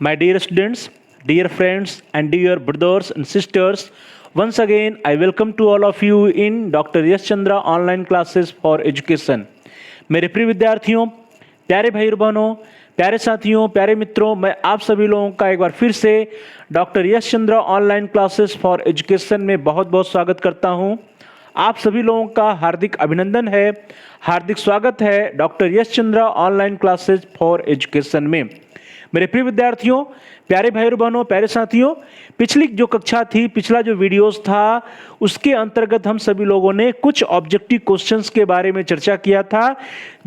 My dear students, dear friends, and dear brothers and sisters, once again I welcome to all of you in Dr. Yash Chandra online classes for education. मेरे प्रिय विद्यार्थियों, प्यारे भाई बहनों, प्यारे साथियों, प्यारे मित्रों, मैं आप सभी लोगों का एक बार फिर से doctor Yash Chandra online classes for education में बहुत बहुत स्वागत करता हूं। आप सभी लोगों का हार्दिक अभिनंदन है, हार्दिक स्वागत है doctor Yash Chandra online classes for education में। मेरे प्रिय विद्यार्थियों, प्यारे भाई बहनों, प्यारे साथियों, पिछली जो कक्षा थी, पिछला जो वीडियोस था, उसके अंतर्गत हम सभी लोगों ने कुछ ऑब्जेक्टिव क्वेश्चंस के बारे में चर्चा किया था,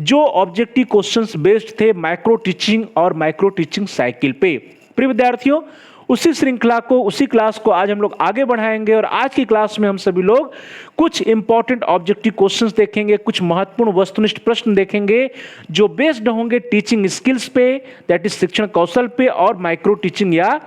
जो ऑब्जेक्टिव क्वेश्चंस बेस्ड थे माइक्रो टीचिंग और माइक्रो टीचिंग साइकिल पे। प्रिय विद्यार्थियों, उसी श्रृंखला को, उसी क्लास को आज हम लोग आगे बढ़ाएंगे और आज की क्लास में हम सभी लोग कुछ इंपॉर्टेंट ऑब्जेक्टिव क्वेश्चंस देखेंगे, कुछ महत्वपूर्ण वस्तुनिष्ठ प्रश्न देखेंगे जो बेस्ड होंगे टीचिंग स्किल्स पे, दैट इज शिक्षण कौशल पे, और माइक्रो टीचिंग या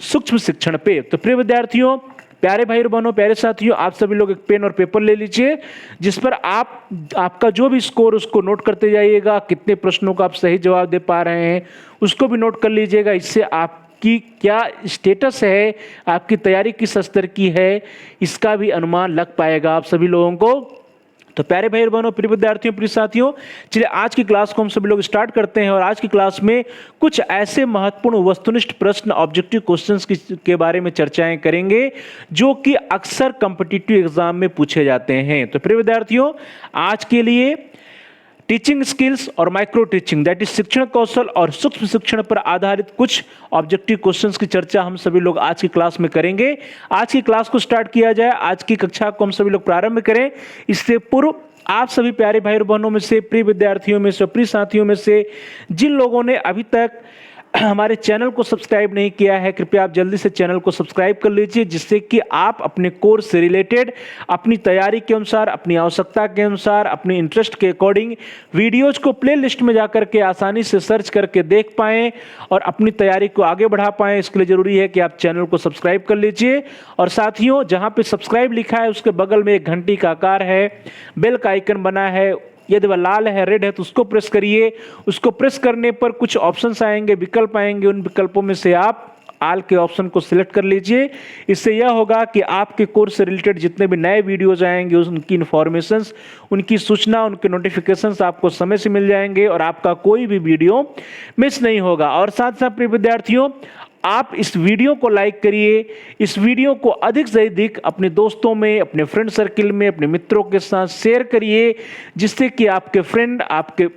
सूक्ष्म शिक्षण पे। तो प्रिय विद्यार्थियों, प्यारे भाई बहनों, प्यारे साथियों, आप सभी लोग एक पेन और पेपर ले लीजिए, जिस पर आपका जो भी स्कोर उसको नोट करते जाइएगा। कितने प्रश्नों का आप सही जवाब दे पा रहे हैं उसको भी नोट कर लीजिएगा। इससे आपकी क्या स्टेटस है, आपकी तैयारी किस स्तर की है, इसका भी अनुमान लग पाएगा आप सभी लोगों को। तो प्यारे भाई बहनों, प्रिय विद्यार्थियों, प्रिय साथियों, चलिए आज की क्लास को हम सभी लोग स्टार्ट करते हैं। और आज की क्लास में कुछ ऐसे महत्वपूर्ण वस्तुनिष्ठ प्रश्न, ऑब्जेक्टिव क्वेश्चंस के बारे में चर्चाएं करेंगे जो कि अक्सर कॉम्पिटिटिव एग्जाम में पूछे जाते हैं। तो प्रिय विद्यार्थियों, आज के लिए टीचिंग स्किल्स और माइक्रो टीचिंग, दैट इज शिक्षण कौशल और सूक्ष्म शिक्षण पर आधारित कुछ ऑब्जेक्टिव क्वेश्चंस की चर्चा हम सभी लोग आज की क्लास में करेंगे। आज की क्लास को स्टार्ट किया जाए, आज की कक्षा को हम सभी लोग प्रारंभ करें। इससे पूर्व आप सभी प्यारे भाई बहनों में से, प्रिय विद्यार्थियों में से, प्रिय साथियों में से जिन लोगों ने अभी तक हमारे चैनल को सब्सक्राइब नहीं किया है, कृपया आप जल्दी से चैनल को सब्सक्राइब कर लीजिए, जिससे कि आप अपने कोर्स से रिलेटेड, अपनी तैयारी के अनुसार, अपनी आवश्यकता के अनुसार, अपने इंटरेस्ट के अकॉर्डिंग वीडियोज को प्लेलिस्ट में जाकर के आसानी से सर्च करके देख पाएं और अपनी तैयारी को आगे बढ़ा पाएं। इसके लिए जरूरी है कि आप चैनल को सब्सक्राइब कर लीजिए। और साथियों, जहां पे सब्सक्राइब लिखा है उसके बगल में एक घंटी का आकार है, बेल का आइकन बना है, यदि वह लाल है, रेड है, तो उसको प्रेस करिए। उसको प्रेस करने पर कुछ ऑप्शंस आएंगे, विकल्प आएंगे, उन विकल्पों में से आप आल के ऑप्शन को सिलेक्ट कर लीजिए। इससे यह होगा कि आपके कोर्स से रिलेटेड जितने भी नए वीडियोज आएंगे उनकी इन्फॉर्मेशंस, उनकी सूचना, उनके नोटिफिकेशंस आपको समय से मिल जाएंगे और आपका कोई भी वीडियो मिस नहीं होगा। और साथ साथ प्रिय विद्यार्थियों, आप इस वीडियो को लाइक करिए, इस वीडियो को अधिक से अधिक अपने दोस्तों में, अपने फ्रेंड सर्किल में, अपने मित्रों के साथ शेयर करिए, जिससे कि आपके फ्रेंड, आपके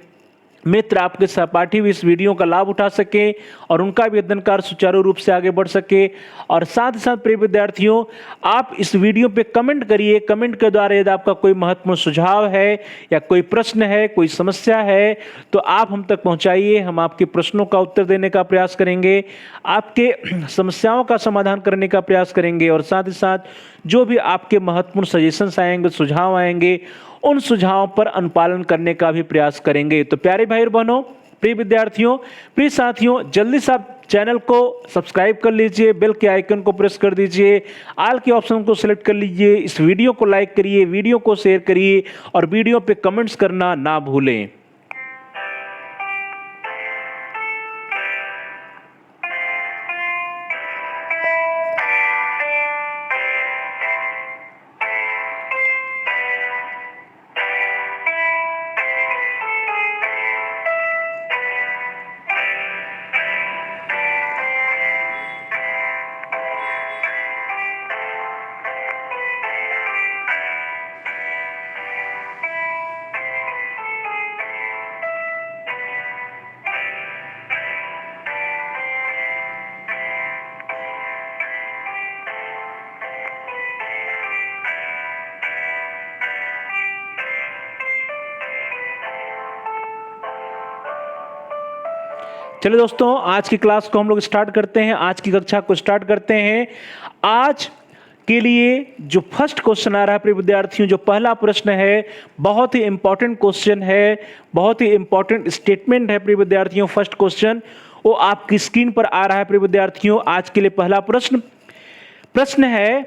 मित्र, आपके सहपाठी भी इस वीडियो का लाभ उठा सके और उनका भी अध्ययन कार्य सुचारू रूप से आगे बढ़ सके। और साथ ही साथ प्रिय विद्यार्थियों, आप इस वीडियो पे कमेंट करिए। कमेंट के द्वारा यदि आपका कोई महत्वपूर्ण सुझाव है या कोई प्रश्न है, कोई समस्या है, तो आप हम तक पहुंचाइए। हम आपके प्रश्नों का उत्तर देने का प्रयास करेंगे, आपके समस्याओं का समाधान करने का प्रयास करेंगे और साथ ही साथ जो भी आपके महत्वपूर्ण सजेशंस आएंगे, सुझाव आएंगे, उन सुझावों पर अनुपालन करने का भी प्रयास करेंगे। तो प्यारे भाई बहनों, प्रिय विद्यार्थियों, प्रिय साथियों, जल्दी से आप चैनल को सब्सक्राइब कर लीजिए, बेल के आइकन को प्रेस कर दीजिए, आल के ऑप्शन को सिलेक्ट कर लीजिए, इस वीडियो को लाइक करिए, वीडियो को शेयर करिए और वीडियो पे कमेंट्स करना ना भूलें। चलिए दोस्तों, आज की क्लास को हम लोग स्टार्ट करते हैं, आज की कक्षा को स्टार्ट करते हैं। आज के लिए जो फर्स्ट क्वेश्चन आ रहा है प्रिय विद्यार्थियों, जो पहला प्रश्न है, बहुत ही इंपॉर्टेंट क्वेश्चन है, बहुत ही इंपॉर्टेंट स्टेटमेंट है प्रिय विद्यार्थियों। फर्स्ट क्वेश्चन वो आपकी स्क्रीन पर आ रहा है प्रिय विद्यार्थियों। आज के लिए पहला प्रश्न है,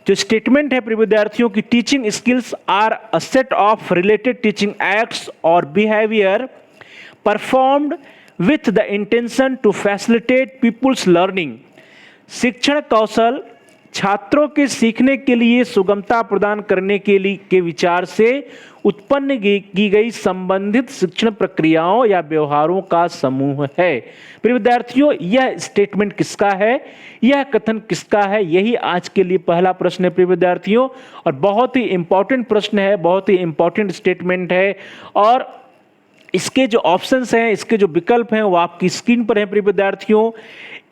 जो स्टेटमेंट है प्रिय विद्यार्थियों की, teaching skills are a set of related teaching acts और behaviour performed with the intention to facilitate people's learning. शिक्षण कौशल छात्रों के सीखने के लिए सुगमता प्रदान करने के विचार से उत्पन्न की गई संबंधित शिक्षण प्रक्रियाओं या व्यवहारों का समूह है। प्रिय विद्यार्थियों, यह स्टेटमेंट किसका है, यह कथन किसका है, यही आज के लिए पहला प्रश्न है प्रिय विद्यार्थियों, और बहुत ही इंपॉर्टेंट प्रश्न है, बहुत ही इंपॉर्टेंट स्टेटमेंट है। और इसके जो ऑप्शंस हैं, इसके जो विकल्प हैं वो आपकी स्क्रीन पर हैं प्रिय विद्यार्थियों।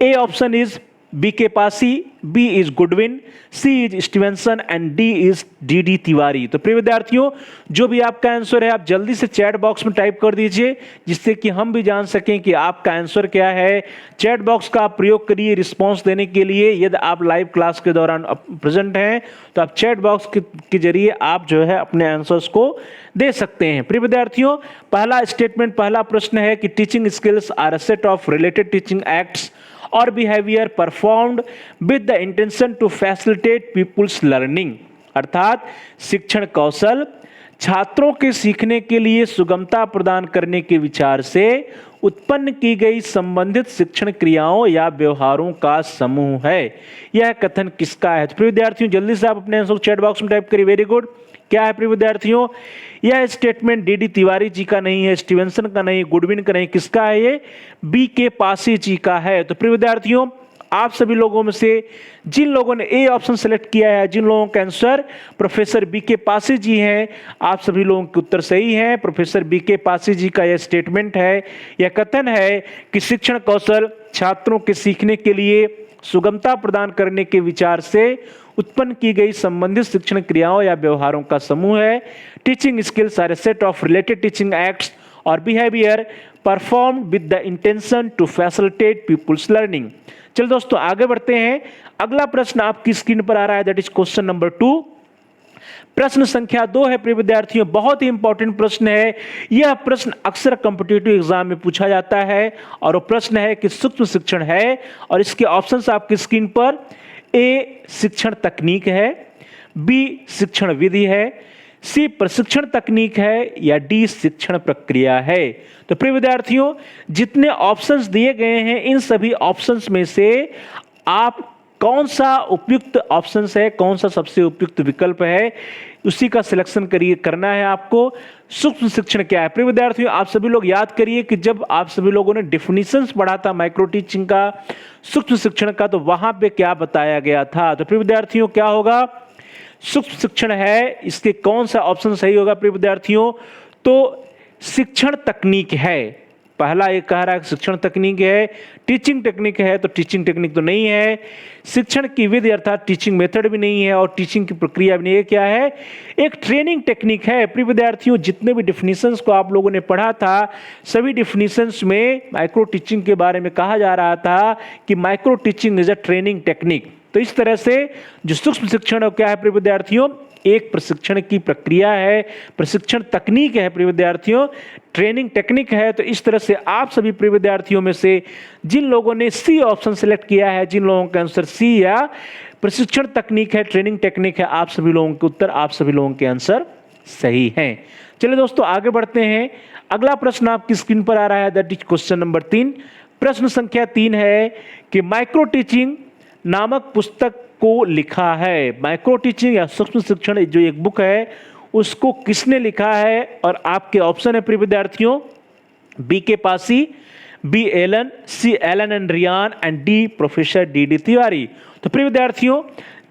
A option is B.K. Pasi, B is Goodwin, C is Stevenson and D is D.D. Tiwari. तो प्रिय विद्यार्थियों, जो भी आपका आंसर है आप जल्दी से चैट बॉक्स में टाइप कर दीजिए, जिससे कि हम भी जान सकें कि आपका आंसर क्या है। चैट बॉक्स का आप प्रयोग करिए रिस्पांस देने के लिए। यदि आप लाइव क्लास के दौरान प्रेजेंट हैं तो आप चैट बॉक्स के जरिए आप जो है अपने आंसर्स को दे सकते हैं। प्रिय विद्यार्थियों, पहला स्टेटमेंट, पहला प्रश्न है कि teaching skills are a set of related teaching acts or behavior performed with the intention to facilitate people's learning। अर्थात शिक्षण कौशल छात्रों के सीखने के लिए सुगमता प्रदान करने के विचार से उत्पन्न की गई संबंधित शिक्षण क्रियाओं या व्यवहारों का समूह है। यह कथन किसका है? तो प्रिय विद्यार्थियों, जल्दी से आप अपने आंसर चैट बॉक्स में टाइप करिए। Very good. क्या है प्रिय विद्यार्थियों? यह स्टेटमेंट D.D. तिवारी जी का नहीं है, स्टीवेंसन का नहीं, गुडविन का नहीं, किसका है? ये B.K. पासी जी का है। तो प्रिय विद्यार्थियों, आप सभी लोगों में से जिन लोगों ने ए ऑप्शन सेलेक्ट किया है, जिन लोगों का आंसर प्रोफेसर B.K. पासी जी हैं, आप सभी लोगों के उत्तर सही हैं। Professor B.K. पासी जी का यह स्टेटमेंट है, यह कथन है कि शिक्षण कौशल छात्रों के सीखने के लिए सुगमता प्रदान करने के विचार से उत्पन्न की गई संबंधित शिक्षण क्रियाओं या व्यवहारों का समूह है। Teaching skills are a set of related teaching acts और behaviour performed with the intention to facilitate people's learning. चलो दोस्तों, आगे बढ़ते हैं। अगला प्रश्न आपकी स्क्रीन पर आ रहा है, दैट इज क्वेश्चन नंबर 2। प्रश्न संख्या 2 है प्रिय विद्यार्थियों, बहुत ही इंपॉर्टेंट प्रश्न है। यह प्रश्न अक्सर कॉम्पिटिटिव एग्जाम में पूछा जाता है और वो प्रश्न है कि सूक्ष्म शिक्षण है, और इसके ऑप्शंस आपकी स्क्रीन पर ए शिक्षण तकनीक है, बी शिक्षण विधि है, सी प्रशिक्षण तकनीक है, या डी शिक्षण प्रक्रिया है। तो प्रिय विद्यार्थियों, जितने ऑप्शंस दिए गए हैं इन सभी ऑप्शंस में से आप कौन सा उपयुक्त ऑप्शन है, कौन सा सबसे उपयुक्त विकल्प है, उसी का सिलेक्शन करना है आपको। सूक्ष्म शिक्षण क्या है? प्रिय विद्यार्थियों, आप सभी लोग याद करिए कि जब आप सभी लोगों ने डेफिनेशंस पढ़ा था माइक्रो टीचिंग का, सूक्ष्म शिक्षण का, तो वहां पे क्या बताया गया था। तो प्रिय विद्यार्थियों, क्या होगा? सूक्ष्म शिक्षण है, इसके कौन सा ऑप्शन सही होगा प्रिय विद्यार्थियों? तो शिक्षण तकनीक है। पहला एक कह रहा है शिक्षण तकनीक है, टीचिंग टेक्निक है, तो टीचिंग टेक्निक तो नहीं है। शिक्षण की विधि अर्थात टीचिंग मेथड भी नहीं है, और टीचिंग की प्रक्रिया भी नहीं है। क्या है? एक ट्रेनिंग टेक्निक है। प्रिय विद्यार्थियों, जितने भी डिफिनीशंस को आप लोगों ने पढ़ा था, सभी डिफिनीशंस में माइक्रो टीचिंग के बारे में कहा जा रहा था कि micro teaching is a training technique. तो इस तरह से जो सूक्ष्म शिक्षण क्या है प्रिय विद्यार्थियों? एक प्रशिक्षण की प्रक्रिया है, प्रशिक्षण तकनीक है प्रिय विद्यार्थियों, ट्रेनिंग टेक्निक है। तो इस तरह से आप सभी प्रिय विद्यार्थियों में से जिन लोगों ने सी ऑप्शन सेलेक्ट किया है, जिन लोगों का आंसर सी या प्रशिक्षण तकनीक है, ट्रेनिंग टेक्निक है, आप सभी लोगों के उत्तर, आप सभी लोगों के आंसर सही हैं। चलिए दोस्तों, आगे बढ़ते हैं। अगला प्रश्न आपकी स्क्रीन पर आ रहा है, दैट इज क्वेश्चन नंबर 3। प्रश्न संख्या 3 है कि माइक्रो टीचिंग नामक पुस्तक को लिखा है। माइक्रो टीचिंग या सूक्ष्म शिक्षण जो एक बुक है, उसको किसने लिखा है? और आपके ऑप्शन है प्रिय विद्यार्थियों, B.K. Pasi, B. Allen, C. Allen and Ryan and D. Professor D.D. Tiwari. तो प्रिय विद्यार्थियों,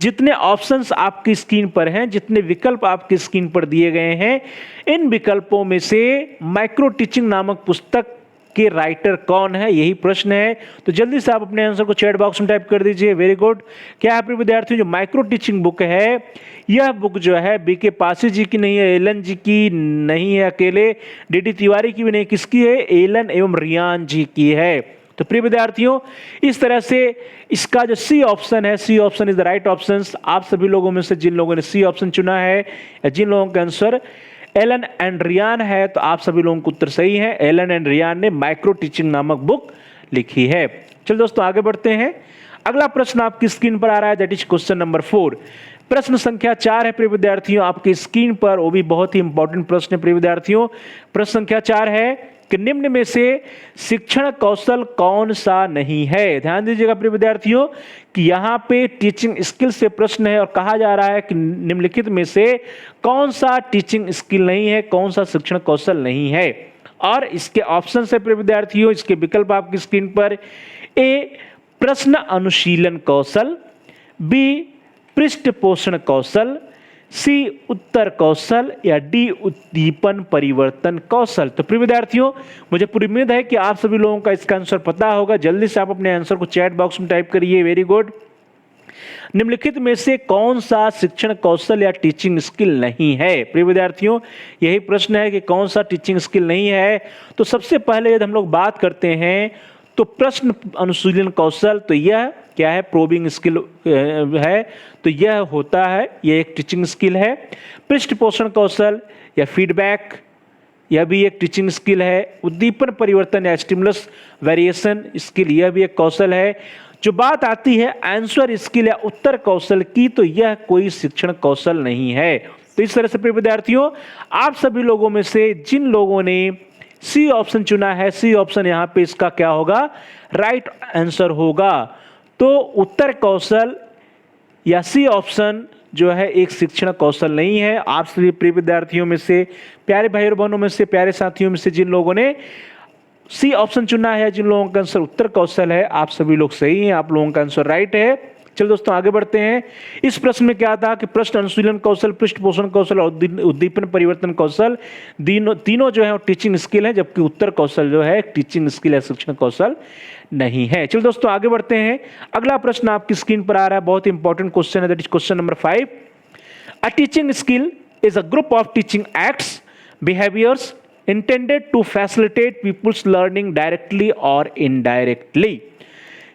जितने ऑप्शंस आपकी स्क्रीन पर हैं, जितने विकल्प आपकी स्क्रीन पर दिए गए हैं, इन विकल्पों में से माइक्रो टीचिंग नामक पुस्तक के राइटर कौन है, यही प्रश्न है। तो जल्दी से आप अपने आंसर को चैट बॉक्स में टाइप कर दीजिए। Very good. क्या है प्रिय विद्यार्थियों? जो माइक्रो टीचिंग बुक है, यह बुक जो है B.K. पासी जी की नहीं है, एलन जी की नहीं है, अकेले D.D. तिवारी की भी नहीं, किसकी है? एलन एवं रियान जी की है। तो प्रिय विद्यार्थियों, इस तरह से इसका जो सी ऑप्शन है, C option is the right option. आप सभी लोगों में से जिन लोगों ने सी ऑप्शन चुना है, या जिन लोगों का आंसर एलन एंड रियान है, तो आप सभी लोगों को उत्तर सही है। एलन एंड रियान ने माइक्रो टीचिंग नामक बुक लिखी है। चलो दोस्तों, आगे बढ़ते हैं। अगला प्रश्न आपकी स्क्रीन पर आ रहा है, दैट इज क्वेश्चन नंबर 4। प्रश्न संख्या 4 है प्रिय विद्यार्थियों आपकी स्क्रीन पर, वो भी बहुत ही इंपॉर्टेंट प्रश्न है प्रिय विद्यार्थियों। प्रश्न संख्या 4 है कि निम्न में से शिक्षण कौशल कौन सा नहीं है। ध्यान दीजिएगा प्रिय विद्यार्थियों कि यहाँ पे टीचिंग स्किल से प्रश्न है और कहा जा रहा है कि निम्नलिखित में से कौन सा टीचिंग स्किल नहीं है, कौन सा शिक्षण कौशल नहीं है। और इसके ऑप्शन है प्रिय विद्यार्थियों, इसके विकल्प आपकी स्क्रीन पर। ए प्रश्न अनुशीलन कौशल, बी पृष्ठ पोषण कौशल, सी उत्तर कौशल या डी उद्दीपन परिवर्तन कौशल। तो प्रिय विद्यार्थियों मुझे पूरी उम्मीद है कि आप सभी लोगों का इसका आंसर पता होगा। जल्दी से आप अपने आंसर को चैट बॉक्स में टाइप करिए। Very good. निम्नलिखित में से कौन सा शिक्षण कौशल या टीचिंग स्किल नहीं है। प्रिय विद्यार्थियों यही प्रश्न है कि कौन सा टीचिंग स्किल नहीं है। तो सबसे पहले यदि हम लोग बात करते हैं तो प्रश्न अनुशीलन कौशल, तो यह क्या है, प्रोबिंग स्किल है, तो यह होता है, यह एक टीचिंग स्किल है। पृष्ठ पोषण कौशल या फीडबैक, यह भी एक टीचिंग स्किल है। उद्दीपन परिवर्तन या स्टिमुलस वेरिएशन स्किल, यह भी एक कौशल है। जो बात आती है आंसर स्किल या उत्तर कौशल की, तो यह कोई शिक्षण कौशल नहीं है। तो इस तरह से प्रिय विद्यार्थियों आप सभी लोगों में से जिन लोगों ने सी ऑप्शन चुना है, सी ऑप्शन यहां पे इसका क्या होगा, राइट आंसर होगा। तो उत्तर कौशल या सी ऑप्शन जो है एक शिक्षण कौशल नहीं है। आप सभी प्रिय विद्यार्थियों में से, प्यारे भाई और बहनों में से, प्यारे साथियों में से जिन लोगों ने सी ऑप्शन चुना है, जिन लोगों का आंसर उत्तर कौशल है, आप सभी लोग सही हैं, आप लोगों का आंसर राइट है। चलो दोस्तों आगे बढ़ते हैं। इस प्रश्न में क्या था कि प्रश्न अनुशीलन कौशल, पृष्ठ पोषण कौशल और उद्दीपन परिवर्तन कौशल तीनों जो है टीचिंग स्किल है, जबकि उत्तर कौशल जो है टीचिंग स्किल है, शिक्षण कौशल नहीं है। चलो दोस्तों आगे बढ़ते हैं। अगला प्रश्न आपकी स्क्रीन पर आ रहा है, बहुत ही इंपॉर्टेंट क्वेश्चन है, that is question number 5। A teaching skill is a group of teaching acts, behaviours intended to facilitate people's learning directly or indirectly।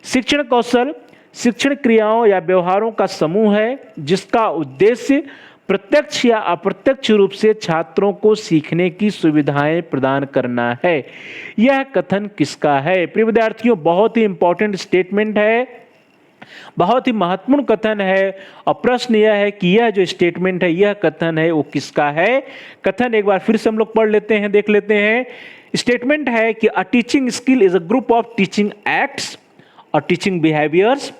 शिक्षण कौशल शिक्षण क्रियाओं या व्यवहारों का समूह है जिसका उद्देश्य प्रत्यक्ष या अप्रत्यक्ष रूप से छात्रों को सीखने की सुविधाएं प्रदान करना है। यह कथन किसका है। प्रिय विद्यार्थियों बहुत ही इंपॉर्टेंट स्टेटमेंट है, बहुत ही महत्वपूर्ण कथन है। और प्रश्न यह है कि यह जो स्टेटमेंट है, यह कथन है, वो किसका है। कथन एक बार फिर से हम लोग पढ़ लेते हैं, देख लेते हैं। स्टेटमेंट है कि a teaching skill is a group of teaching acts और teaching behaviours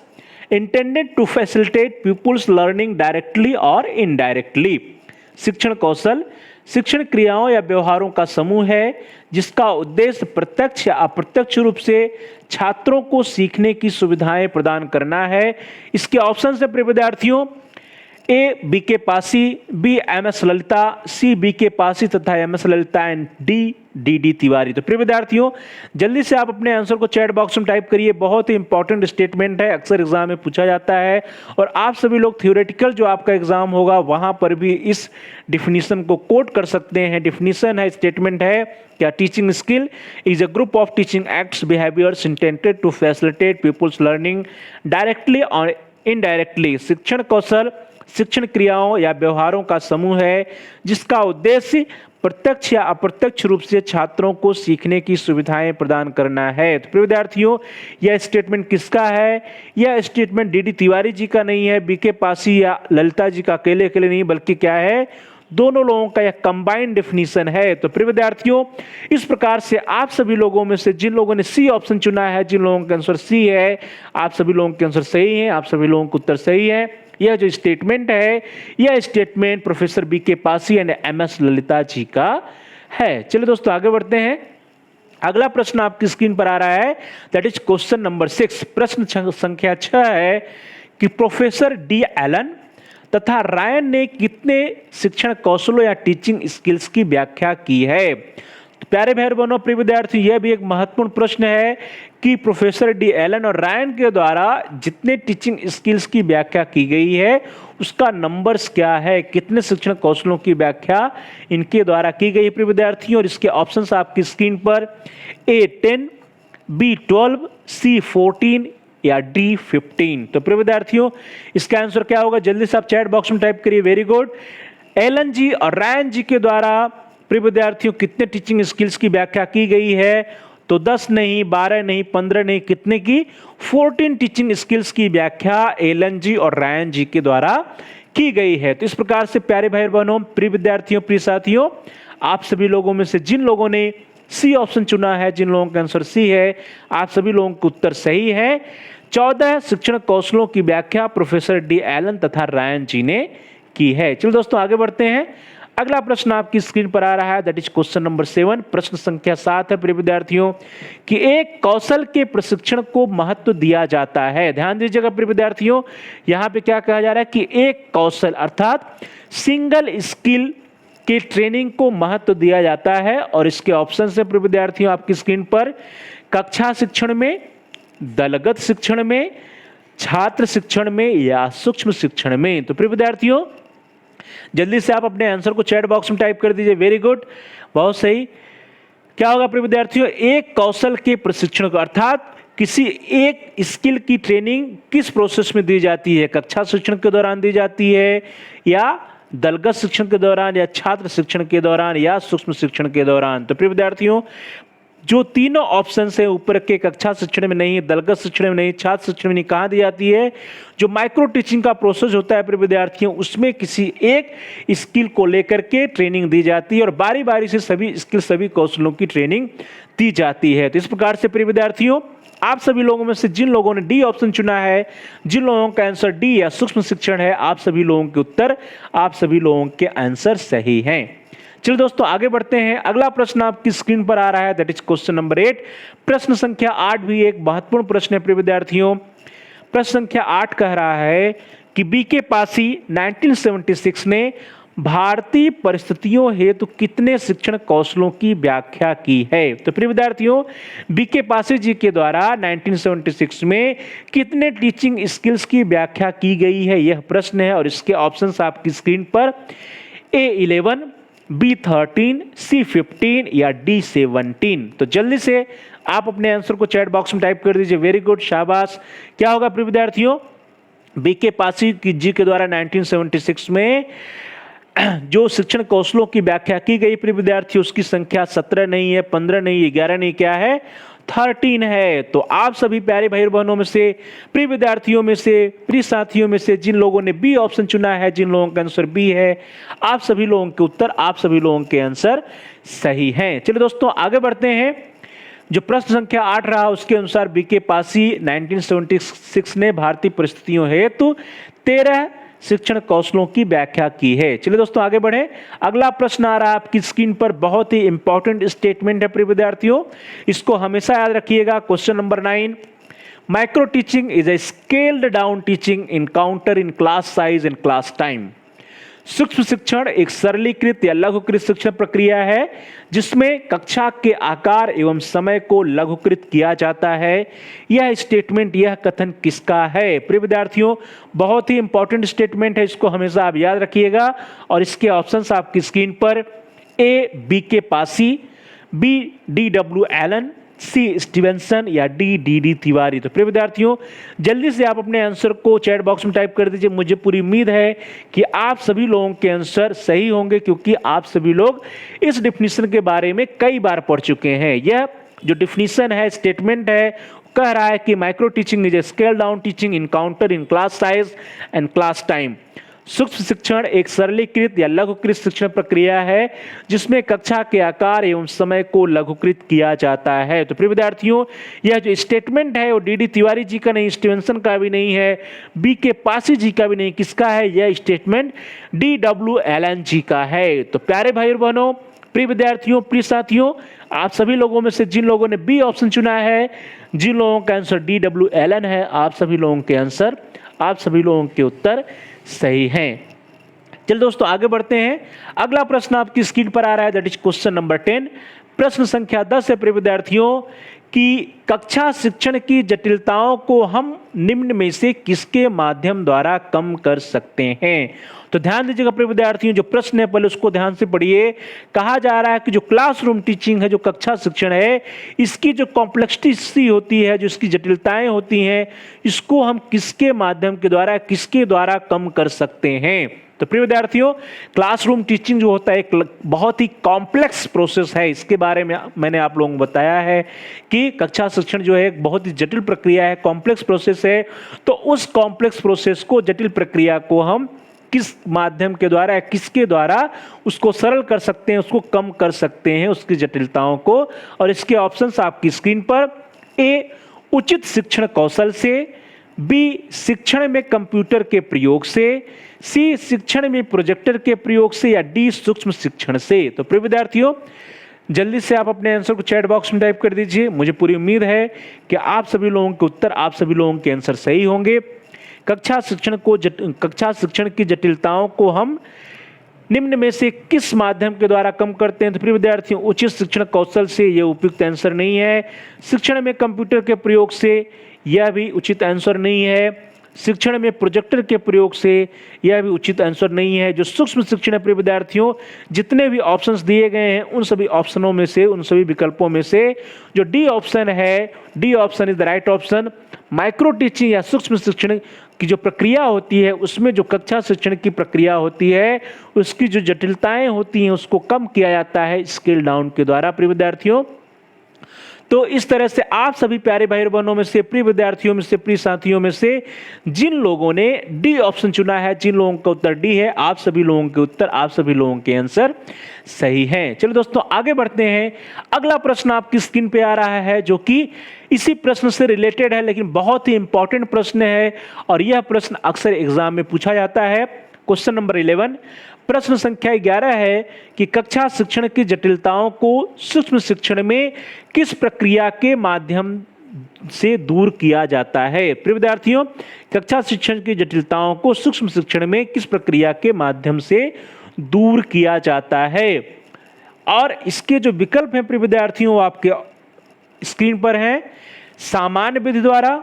intended to facilitate people's learning directly और इनडायरेक्टली। शिक्षण कौशल शिक्षण क्रियाओं या व्यवहारों का समूह है जिसका उद्देश्य प्रत्यक्ष या अप्रत्यक्ष रूप से छात्रों को सीखने की सुविधाएं प्रदान करना है। इसके ऑप्शन है प्रिय विद्यार्थियों, A B K Pasi, B M S Lalita, C B K Pasi तथा M S Lalita and D D D Tiwari. तो प्रिय विद्यार्थियों जल्दी से आप अपने आंसर को चैट बॉक्स में टाइप करिए। बहुत ही इंपॉर्टेंट स्टेटमेंट है, अक्सर एग्जाम में पूछा जाता है और आप सभी लोग थियोरेटिकल जो आपका एग्जाम होगा वहां पर भी इस डिफिनीशन को कोट कर सकते हैं। डिफिनीशन है, स्टेटमेंट है क्या, teaching skill is a group of teaching acts, behaviours intended to facilitate people's learning directly और इनडायरेक्टली। शिक्षण कौशल शिक्षण क्रियाओं या व्यवहारों का समूह है जिसका उद्देश्य प्रत्यक्ष या अप्रत्यक्ष रूप से छात्रों को सीखने की सुविधाएं प्रदान करना है। तो प्रिय विद्यार्थियों यह स्टेटमेंट किसका है। यह statement D D Tiwari ji का नहीं है, बी के पासी या ललिता जी का अकेले अकेले नहीं, बल्कि क्या है, दोनों लोगों का यह कंबाइंड डेफिनेशन है। तो प्रिय विद्यार्थियों इस प्रकार से आप सभी लोगों में से जिन लोगों ने सी ऑप्शन चुना है, जिन लोगों का आंसर सी है, आप सभी लोगों के आंसर सही है, आप सभी लोगों का उत्तर सही है। यह जो स्टेटमेंट है, यह statement professor B K Passi and M S Lalita ji का है। चलिए दोस्तों आगे बढ़ते हैं। अगला प्रश्न आपकी स्क्रीन पर आ रहा है, दैट इज क्वेश्चन नंबर 6। प्रश्न संख्या 6 है कि प्रोफेसर डी एलन तथा रायन ने कितने शिक्षण कौशलों या टीचिंग स्किल्स की व्याख्या की है। तो प्यारे भाई बहनों, प्रिय विद्यार्थी, यह भी एक महत्वपूर्ण प्रश्न है कि प्रोफेसर डी एलन और रायन के द्वारा जितने टीचिंग स्किल्स की व्याख्या की गई है उसका नंबर्स क्या है, कितने शिक्षण कौशलों की व्याख्या इनके द्वारा की गई प्रिय विद्यार्थियों। और इसके ऑप्शंस आपकी स्क्रीन पर, ए 10, बी 12, सी 14 या डी 15। तो प्रिय विद्यार्थियों इसका आंसर क्या होगा, जल्दी से आप चैट बॉक्स में टाइप करिए। Very good. एलन जी और रायन जी के द्वारा प्रिय विद्यार्थियों कितने टीचिंग स्किल्स की व्याख्या की गई है, तो 10 नहीं, 12 नहीं, 15 नहीं, कितने की, 14 टीचिंग स्किल्स की व्याख्या एलन जी और रायन जी के द्वारा की गई है। तो इस प्रकार से प्यारे भाई बहनों, प्रिय विद्यार्थियों, प्रिय साथियों, आप सभी लोगों में से जिन लोगों ने सी ऑप्शन चुना है, जिन लोगों का आंसर सी है आप सभी लोगों का उत्तर सही है। 14 शिक्षण कौशलों की व्याख्या प्रोफेसर डी एलन तथा रायन जी ने की है। चलो दोस्तों आगे बढ़ते हैं। अगला प्रश्न आपकी स्क्रीन पर आ रहा है, दैट इज क्वेश्चन नंबर 7। प्रश्न संख्या 7 है प्रिय विद्यार्थियों कि एक कौशल के प्रशिक्षण को महत्व दिया जाता है। ध्यान दीजिएगा प्रिय विद्यार्थियों, यहां पे क्या कहा जा रहा है कि एक कौशल अर्थात सिंगल स्किल के ट्रेनिंग को महत्व दिया जाता है। और इसके ऑप्शन है प्रिय विद्यार्थियों आपकी स्क्रीन पर, कक्षा शिक्षण में, दलगत शिक्षण में, छात्र शिक्षण में या सूक्ष्म शिक्षण में। तो प्रिय विद्यार्थियों जल्दी से आप अपने आंसर को चैट बॉक्स में टाइप कर दीजिए। वेरी गुड, बहुत सही। क्या होगा प्रिय विद्यार्थियों, एक कौशल के प्रशिक्षण को अर्थात किसी एक स्किल की ट्रेनिंग किस प्रोसेस में दी जाती है, कक्षा शिक्षण के दौरान दी जाती है या दलगत शिक्षण के दौरान या छात्र शिक्षण के दौरान या सूक्ष्म शिक्षण के दौरान। तो प्रिय विद्यार्थियों जो तीनों ऑप्शन है ऊपर के, कक्षा शिक्षण में नहीं, दलगत शिक्षण में नहीं, छात्र शिक्षण में नहीं, कहां दी जाती है, जो माइक्रो टीचिंग का प्रोसेस होता है प्रिय विद्यार्थियों उसमें किसी एक स्किल को लेकर के ट्रेनिंग दी जाती है और बारी बारी से सभी स्किल सभी कौशलों की ट्रेनिंग दी जाती है। तो इस प्रकार से प्रिय विद्यार्थियों आप सभी लोगों में से जिन लोगों ने डी ऑप्शन चुना है, जिन लोगों का आंसर डी या सूक्ष्म शिक्षण है, आप सभी लोगों के उत्तर, आप सभी लोगों के आंसर सही हैं। चलिए दोस्तों आगे बढ़ते हैं। अगला प्रश्न आपकी स्क्रीन पर आ रहा है, दैट इज क्वेश्चन नंबर 8। प्रश्न संख्या 8 भी एक महत्वपूर्ण प्रश्न है प्रिय विद्यार्थियों। प्रश्न संख्या 8 कह रहा है कि बीके पासी 1976 ने भारतीय परिस्थितियों हेतु कितने शिक्षण कौशलों की व्याख्या की है। तो प्रिय विद्यार्थियों बीके पासी जी के द्वारा 1976 में कितने टीचिंग स्किल्स की व्याख्या की गई है, यह प्रश्न है। और इसके ऑप्शंस आपकी स्क्रीन पर A11, B13, C15 या D17। तो जल्दी से आप अपने आंसर को चैट बॉक्स में टाइप कर दीजिए। वेरी गुड, शाबाश। क्या होगा प्रिय विद्यार्थियों, बीके पासी जी के द्वारा 1976 में जो शिक्षण कौशलों की व्याख्या की गई प्रिय विद्यार्थी उसकी संख्या 17 नहीं है, 15 नहीं है, 11 नहीं, क्या है 13 है। तो आप सभी प्यारे भाई बहनों में से, प्रिय विद्यार्थियों में से, प्रिय साथियों में से जिन लोगों ने बी ऑप्शन चुना है, जिन लोगों का आंसर बी है, आप सभी लोगों के उत्तर, आप सभी लोगों के आंसर सही हैं। चलिए दोस्तों आगे बढ़ते हैं। जो प्रश्न संख्या 8 रहा उसके अनुसार बीके पासी 1976 ने भारतीय परिस्थितियों हेतु 13 शिक्षण कौशलों की व्याख्या की है। चलिए दोस्तों आगे बढ़े। अगला प्रश्न आ रहा है आपकी स्क्रीन पर, बहुत ही इंपॉर्टेंट स्टेटमेंट है प्रिय विद्यार्थियों, इसको हमेशा याद रखिएगा। Question number 9, micro teaching is a scaled down teaching encounter in class size and class time. सूक्ष्म शिक्षण एक सरलीकृत या लघुकृत शिक्षण प्रक्रिया है जिसमें कक्षा के आकार एवं समय को लघुकृत किया जाता है। यह स्टेटमेंट, यह कथन किसका है? प्रिय विद्यार्थियों बहुत ही इंपॉर्टेंट स्टेटमेंट है, इसको हमेशा आप याद रखिएगा। और इसके ऑप्शंस आपकी स्क्रीन पर, A BK Passi, B D.W. Allen, C Stevenson या डी तिवारी। तो प्रिय विद्यार्थियों जल्दी से आप अपने आंसर को चैट बॉक्स में टाइप कर दीजिए। मुझे पूरी उम्मीद है कि आप सभी लोगों के आंसर सही होंगे क्योंकि आप सभी लोग इस डिफिनीशन के बारे में कई बार पढ़ चुके हैं। यह जो डिफिनीशन है, स्टेटमेंट है, कह रहा है कि micro teaching is a scale down teaching encounter in class size and class time. सूक्ष्म शिक्षण एक सरलीकृत या लघुकृत शिक्षण प्रक्रिया है जिसमें कक्षा के आकार एवं समय को लघुकृत किया जाता है। तो प्रिय विद्यार्थियों यह जो स्टेटमेंट है वो डी तिवारी जी का नहीं, स्टीवेंसन का भी नहीं है, बीके पासी जी का भी नहीं, किसका है? यह स्टेटमेंट D.W. एलन जी का है। तो प्यारे भाई और बहनों, प्रिय विद्यार्थियों, प्रिय साथियों, आप सभी लोगों में से जिन लोगों ने बी ऑप्शन चुना है, जिन लोगों का आंसर D.W. एलन है, आप सभी लोगों के आंसर, आप सभी लोगों के उत्तर सही हैं। चलिए दोस्तों आगे बढ़ते हैं। अगला प्रश्न आपकी स्क्रीन पर आ रहा है, दैट इज क्वेश्चन नंबर 10। प्रश्न संख्या 10 है प्रिय विद्यार्थियों कि कक्षा शिक्षण की जटिलताओं को हम निम्न में से किसके माध्यम द्वारा कम कर सकते हैं? तो ध्यान दीजिएगा प्रिय विद्यार्थियों, जो प्रश्न है पहले उसको ध्यान से पढ़िए। कहा जा रहा है कि जो क्लासरूम टीचिंग है, जो कक्षा शिक्षण है, इसकी जो कॉम्प्लेक्सिटी होती है, जो इसकी जटिलताएं होती हैं, इसको हम किसके माध्यम के द्वारा, किसके द्वारा कम कर सकते हैं? तो प्रिय विद्यार्थियों क्लासरूम टीचिंग जो होता है एक बहुत ही कॉम्प्लेक्स प्रोसेस है। इसके बारे में मैंने आप लोगों को बताया है कि कक्षा शिक्षण जो है एक बहुत ही जटिल प्रक्रिया है, कॉम्प्लेक्स प्रोसेस है। तो उस कॉम्प्लेक्स प्रोसेस को, जटिल प्रक्रिया को हम किस माध्यम के द्वारा या किसके द्वारा उसको सरल कर सकते हैं, उसको कम कर सकते हैं, उसकी जटिलताओं को। और इसके ऑप्शंस आपकी स्क्रीन पर। ए, उचित शिक्षण कौशल से। बी, शिक्षण में कंप्यूटर के प्रयोग से। सी, शिक्षण में प्रोजेक्टर के प्रयोग से। या डी, सूक्ष्म शिक्षण से। तो प्रिय विद्यार्थियों, जल्दी से आप अपने आंसर को चैट बॉक्स में टाइप कर दीजिए। मुझे पूरी उम्मीद है कि आप सभी लोगों के उत्तर, आप सभी लोगों के आंसर सही होंगे। कक्षा शिक्षण की जटिलताओं को हम निम्न में से किस माध्यम के द्वारा कम करते हैं? तो प्रिय विद्यार्थियों, उचित शिक्षण कौशल से यह उपयुक्त आंसर नहीं है। शिक्षण में कंप्यूटर के प्रयोग से यह भी उचित आंसर नहीं है। शिक्षण में प्रोजेक्टर के प्रयोग से यह भी उचित आंसर नहीं है। जो सूक्ष्म शिक्षण है प्रिय विद्यार्थियों, जितने भी ऑप्शंस दिए गए हैं उन सभी ऑप्शनों में से, उन सभी विकल्पों में से जो डी ऑप्शन है, D option is the right option. Micro teaching या सूक्ष्म शिक्षण की जो प्रक्रिया होती है, उसमें जो कक्षा शिक्षण की प्रक्रिया होती है, उसकी जो जटिलताएं होती हैं उसको कम किया जाता है स्केल डाउन के द्वारा प्रिय विद्यार्थियों। तो इस तरह से आप सभी प्यारे भाई बहनों में से, प्रिय विद्यार्थियों में से, प्रिय साथियों में से जिन लोगों ने डी ऑप्शन चुना है, जिन लोगों का उत्तर डी है, आप सभी लोगों के उत्तर, आप सभी लोगों के आंसर सही हैं। चलो दोस्तों आगे बढ़ते हैं। अगला प्रश्न आपकी स्क्रीन पे आ रहा है जो कि इसी प्रश्न से रिलेटेड है, लेकिन बहुत ही इंपॉर्टेंट प्रश्न है और यह प्रश्न अक्सर एग्जाम में पूछा जाता है। क्वेश्चन नंबर 11, प्रश्न संख्या 11 है कि कक्षा शिक्षण की जटिलताओं को सूक्ष्म शिक्षण में किस प्रक्रिया के माध्यम से दूर किया जाता है? प्रिय विद्यार्थियों, कक्षा शिक्षण की जटिलताओं को सूक्ष्म शिक्षण में किस प्रक्रिया के माध्यम से दूर किया जाता है? और इसके जो विकल्प हैं प्रिय विद्यार्थियों आपके स्क्रीन पर हैं। सामान्य विधि द्वारा,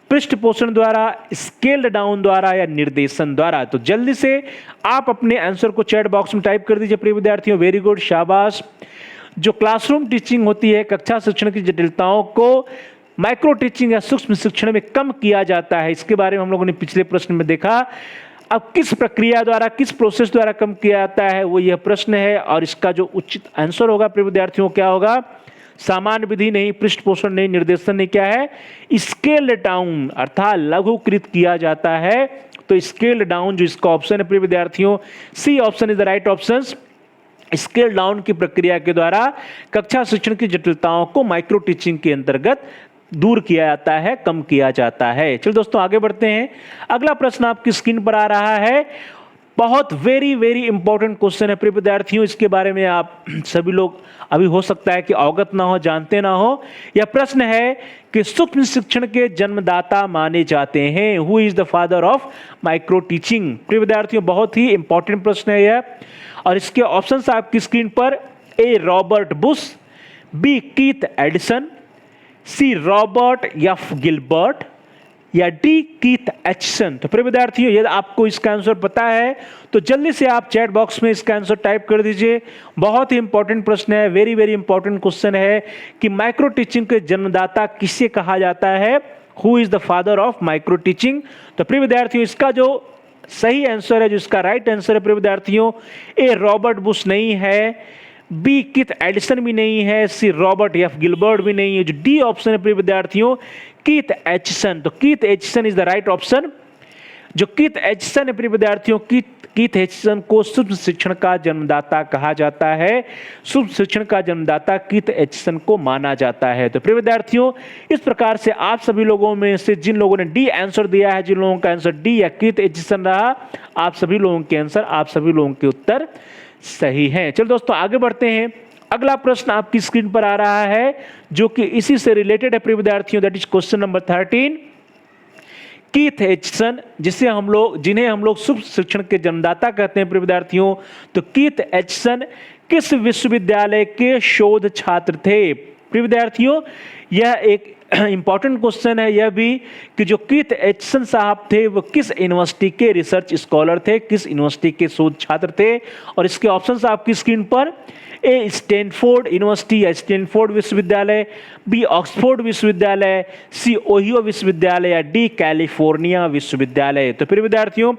पृष्ठ पोषण द्वारा, स्केल्ड डाउन द्वारा या निर्देशन द्वारा। तो जल्दी से आप अपने आंसर को चैट बॉक्स में टाइप कर दीजिए प्रिय विद्यार्थियों। वेरी गुड, शाबाश। जो क्लासरूम टीचिंग होती है, कक्षा शिक्षण की जटिलताओं को माइक्रो टीचिंग या सूक्ष्म शिक्षण में कम किया जाता है, इसके बारे में हम लोगों ने पिछले प्रश्न में देखा। अब किस प्रक्रिया द्वारा, किस प्रोसेस द्वारा कम किया जाता है, वो यह प्रश्न है। और इसका जो उचित आंसर होगा प्रिय विद्यार्थियों क्या होगा? सामान्य विधि नहीं, पृष्ठ पोषण नहीं, निर्देशन नहीं, क्या है? स्केल डाउन, अर्थात लघुकृत किया जाता है। तो स्केल डाउन जो इसका ऑप्शन है प्रिय विद्यार्थियों, C option is the right option. Scale down की प्रक्रिया के द्वारा कक्षा शिक्षण की जटिलताओं को माइक्रो टीचिंग के अंतर्गत दूर किया जाता है, कम किया जाता है। चलो दोस्तों आगे बढ़ते हैं। अगला प्रश्न आपकी स्क्रीन पर आ रहा है। बहुत वेरी वेरी इंपॉर्टेंट क्वेश्चन है प्रिय विद्यार्थियों, इसके बारे में आप सभी लोग अभी हो सकता है कि अवगत ना हो, जानते ना हो। यह प्रश्न है कि सूक्ष्म शिक्षण के जन्मदाता माने जाते हैं, who is the father of micro teaching? प्रिय विद्यार्थियों, बहुत ही इंपॉर्टेंट प्रश्न है यह और इसके ऑप्शंस आपकी स्क्रीन पर। A, Robert Bush. B, Keith Edison. C, Robert F Gilbert. या डी, कीथ एचिसन। तो प्रिय विद्यार्थियों, यदि आपको इसका आंसर पता है तो जल्दी से आप चैट बॉक्स में इसका आंसर टाइप कर दीजिए। बहुत ही इंपॉर्टेंट प्रश्न है, वेरी वेरी इंपॉर्टेंट क्वेश्चन है कि माइक्रो टीचिंग के जन्मदाता किसे कहा जाता है? Who is the father of micro teaching? तो प्रिय विद्यार्थियों, इसका जो सही आंसर है, जो इसका राइट आंसर है प्रिय विद्यार्थियों, ए, रॉबर्ट बुश नहीं है। बी, कीथ एडिसन भी नहीं है। सी, रॉबर्ट एफ गिलबर्ट भी नहीं है। जो डी ऑप्शन है प्रिय विद्यार्थियों, कीथ एचिसन। तो Keith Aitchison is the right option. जो कीथ एचिसन है प्रिय विद्यार्थियों, कीथ एचिसन को सूक्ष्म शिक्षण का जन्मदाता कहा जाता है। सूक्ष्म शिक्षण का जन्मदाता कीथ एचिसन को माना जाता है। तो प्रिय विद्यार्थियों, इस प्रकार से आप सभी लोगों में से जिन लोगों ने डी आंसर दिया है, जिन लोगों का आंसर डी या कीथ एचिसन रहा, आप सभी लोगों के आंसर, आप सभी लोगों के उत्तर सही हैं। चलो दोस्तों आगे बढ़ते हैं। अगला प्रश्न आपकी स्क्रीन पर आ रहा है जो कि इसी से रिलेटेड है प्रिय विद्यार्थियों, that is question number 13। Keith Aitchison, जिन्हें हम लोग सूक्ष्म शिक्षण के जन्मदाता कहते हैं प्रिय विद्यार्थियों, तो कीथ एचिसन किस विश्वविद्यालय के शोध छात्र थे? प्रिय विद्यार्थियों, यह एक इंपॉर्टेंट क्वेश्चन है यह भी कि जो कीथ एचिसन साहब थे वो किस यूनिवर्सिटी के रिसर्च स्कॉलर थे, किस यूनिवर्सिटी के शोध छात्र थे। और इसके ऑप्शंस आपकी स्क्रीन पर। ए, स्टैनफोर्ड यूनिवर्सिटी या स्टैनफोर्ड विश्वविद्यालय। बी, ऑक्सफोर्ड विश्वविद्यालय। सी, ओहियो विश्वविद्यालय। या डी, कैलिफोर्निया विश्वविद्यालय। तो फिर विद्यार्थियों,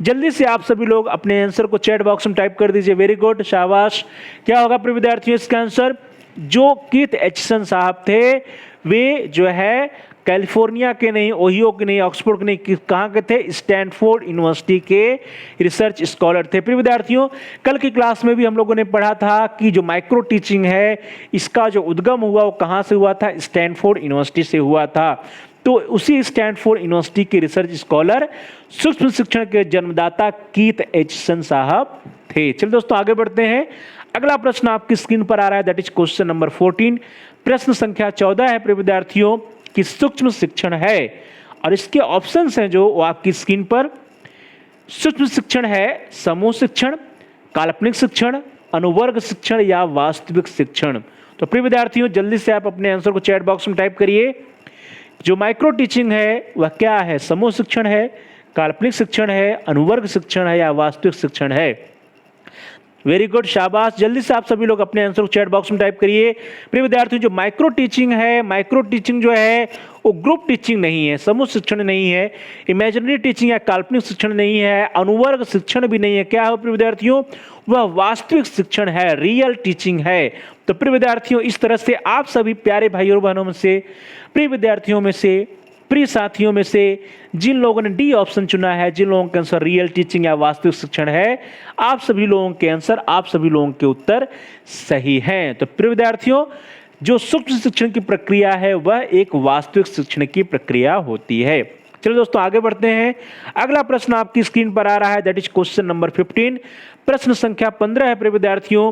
जल्दी से आप सभी लोग अपने आंसर को चैट बॉक्स में टाइप कर दीजिए। वेरी गुड, शाबाश। क्या होगा प्रिय विद्यार्थियों इसका आंसर? जो कीथ एचिसन साहब थे वे जो है कैलिफोर्निया के नहीं, ओहियो के नहीं, ऑक्सफोर्ड के नहीं, कहाँ के थे? स्टैनफोर्ड यूनिवर्सिटी के रिसर्च स्कॉलर थे। प्रिय विद्यार्थियों, कल की क्लास में भी हम लोगों ने पढ़ा था कि जो माइक्रो टीचिंग है इसका जो उद्गम हुआ वो कहाँ से हुआ था? स्टैनफोर्ड यूनिवर्सिटी से हुआ था। तो उसी स्टैनफोर्ड यूनिवर्सिटी के रिसर्च स्कॉलर सूक्ष्म शिक्षण के जन्मदाता कीथ एचिसन साहब थे। चलिए दोस्तों आगे बढ़ते हैं। अगला प्रश्न आपकी स्क्रीन पर आ रहा है, दैट इज क्वेश्चन नंबर 14। प्रश्न संख्या 14 है प्रिय विद्यार्थियों कि सूक्ष्म शिक्षण है और इसके ऑप्शंस हैं जो आपकी स्क्रीन पर। सूक्ष्म शिक्षण है समूह शिक्षण, काल्पनिक शिक्षण, अनुवर्ग शिक्षण या वास्तविक शिक्षण। तो प्रिय विद्यार्थियों जल्दी से आप अपने आंसर को चैट बॉक्स में टाइप करिए। जो माइक्रो टीचिंग है वह क्या है? समूह शिक्षण है, काल्पनिक शिक्षण है, अनुवर्ग शिक्षण है या वास्तविक शिक्षण है? वेरी गुड, शाबाश। जल्दी से आप सभी लोग अपने आंसर को चैट बॉक्स में टाइप करिए। प्रिय विद्यार्थियों जो माइक्रो टीचिंग है, माइक्रो टीचिंग जो है वो ग्रुप टीचिंग नहीं है, समूह शिक्षण नहीं है, इमेजिनरी टीचिंग या काल्पनिक शिक्षण नहीं है, अनुवर्ग शिक्षण भी नहीं है। क्या है प्रिय विद्यार्थियों? वह वास्तविक शिक्षण है, रियल टीचिंग है। तो प्रिय विद्यार्थियों इस तरह से आप सभी प्यारे भाइयों बहनों में से, प्रिय विद्यार्थियों में से, प्रिय साथियों में से जिन लोगों ने डी ऑप्शन चुना है, जिन लोगों का आंसर रियल टीचिंग या वास्तविक शिक्षण है, आप सभी लोगों के आंसर, आप सभी लोगों के उत्तर सही हैं। तो प्रिय विद्यार्थियों जो सूक्ष्म शिक्षण की प्रक्रिया है वह एक वास्तविक शिक्षण की प्रक्रिया होती है। चलिए दोस्तों आगे बढ़ते हैं। अगला प्रश्न आपकी स्क्रीन पर आ रहा है, दैट इज क्वेश्चन नंबर 15। प्रश्न संख्या 15 है प्रिय विद्यार्थियों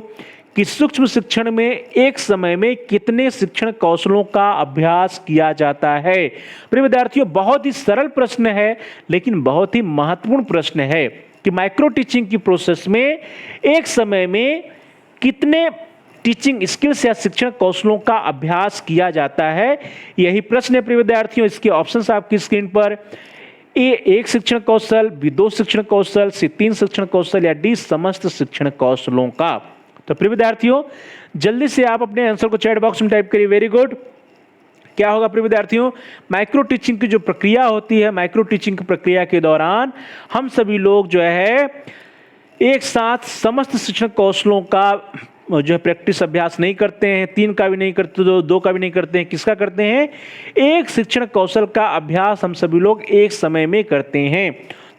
कि सूक्ष्म शिक्षण में एक समय में कितने शिक्षण कौशलों का अभ्यास किया जाता है? प्रिय विद्यार्थियों बहुत ही सरल प्रश्न है लेकिन बहुत ही महत्वपूर्ण प्रश्न है कि माइक्रो टीचिंग की प्रोसेस में एक समय में कितने टीचिंग स्किल्स या शिक्षण कौशलों का अभ्यास किया जाता है, यही प्रश्न है प्रिय विद्यार्थियों। इसके ऑप्शंस आपकी स्क्रीन पर। ए 1 शिक्षण कौशल, बी 2 शिक्षण कौशल, सी 3 शिक्षण कौशल या डी समस्त शिक्षण कौशलों का। तो प्रिय विद्यार्थियों जल्दी से आप अपने आंसर को चैट बॉक्स में टाइप करिए। Very good. क्या होगा प्रिय विद्यार्थियों? माइक्रो टीचिंग की जो प्रक्रिया होती है, माइक्रो टीचिंग की प्रक्रिया के दौरान हम सभी लोग जो है एक साथ समस्त शिक्षण कौशलों का जो है प्रैक्टिस अभ्यास नहीं करते हैं, 3 का भी नहीं करते, 2 का भी नहीं करते हैं। किसका करते हैं? एक शिक्षण कौशल का अभ्यास हम सभी लोग एक समय में करते हैं।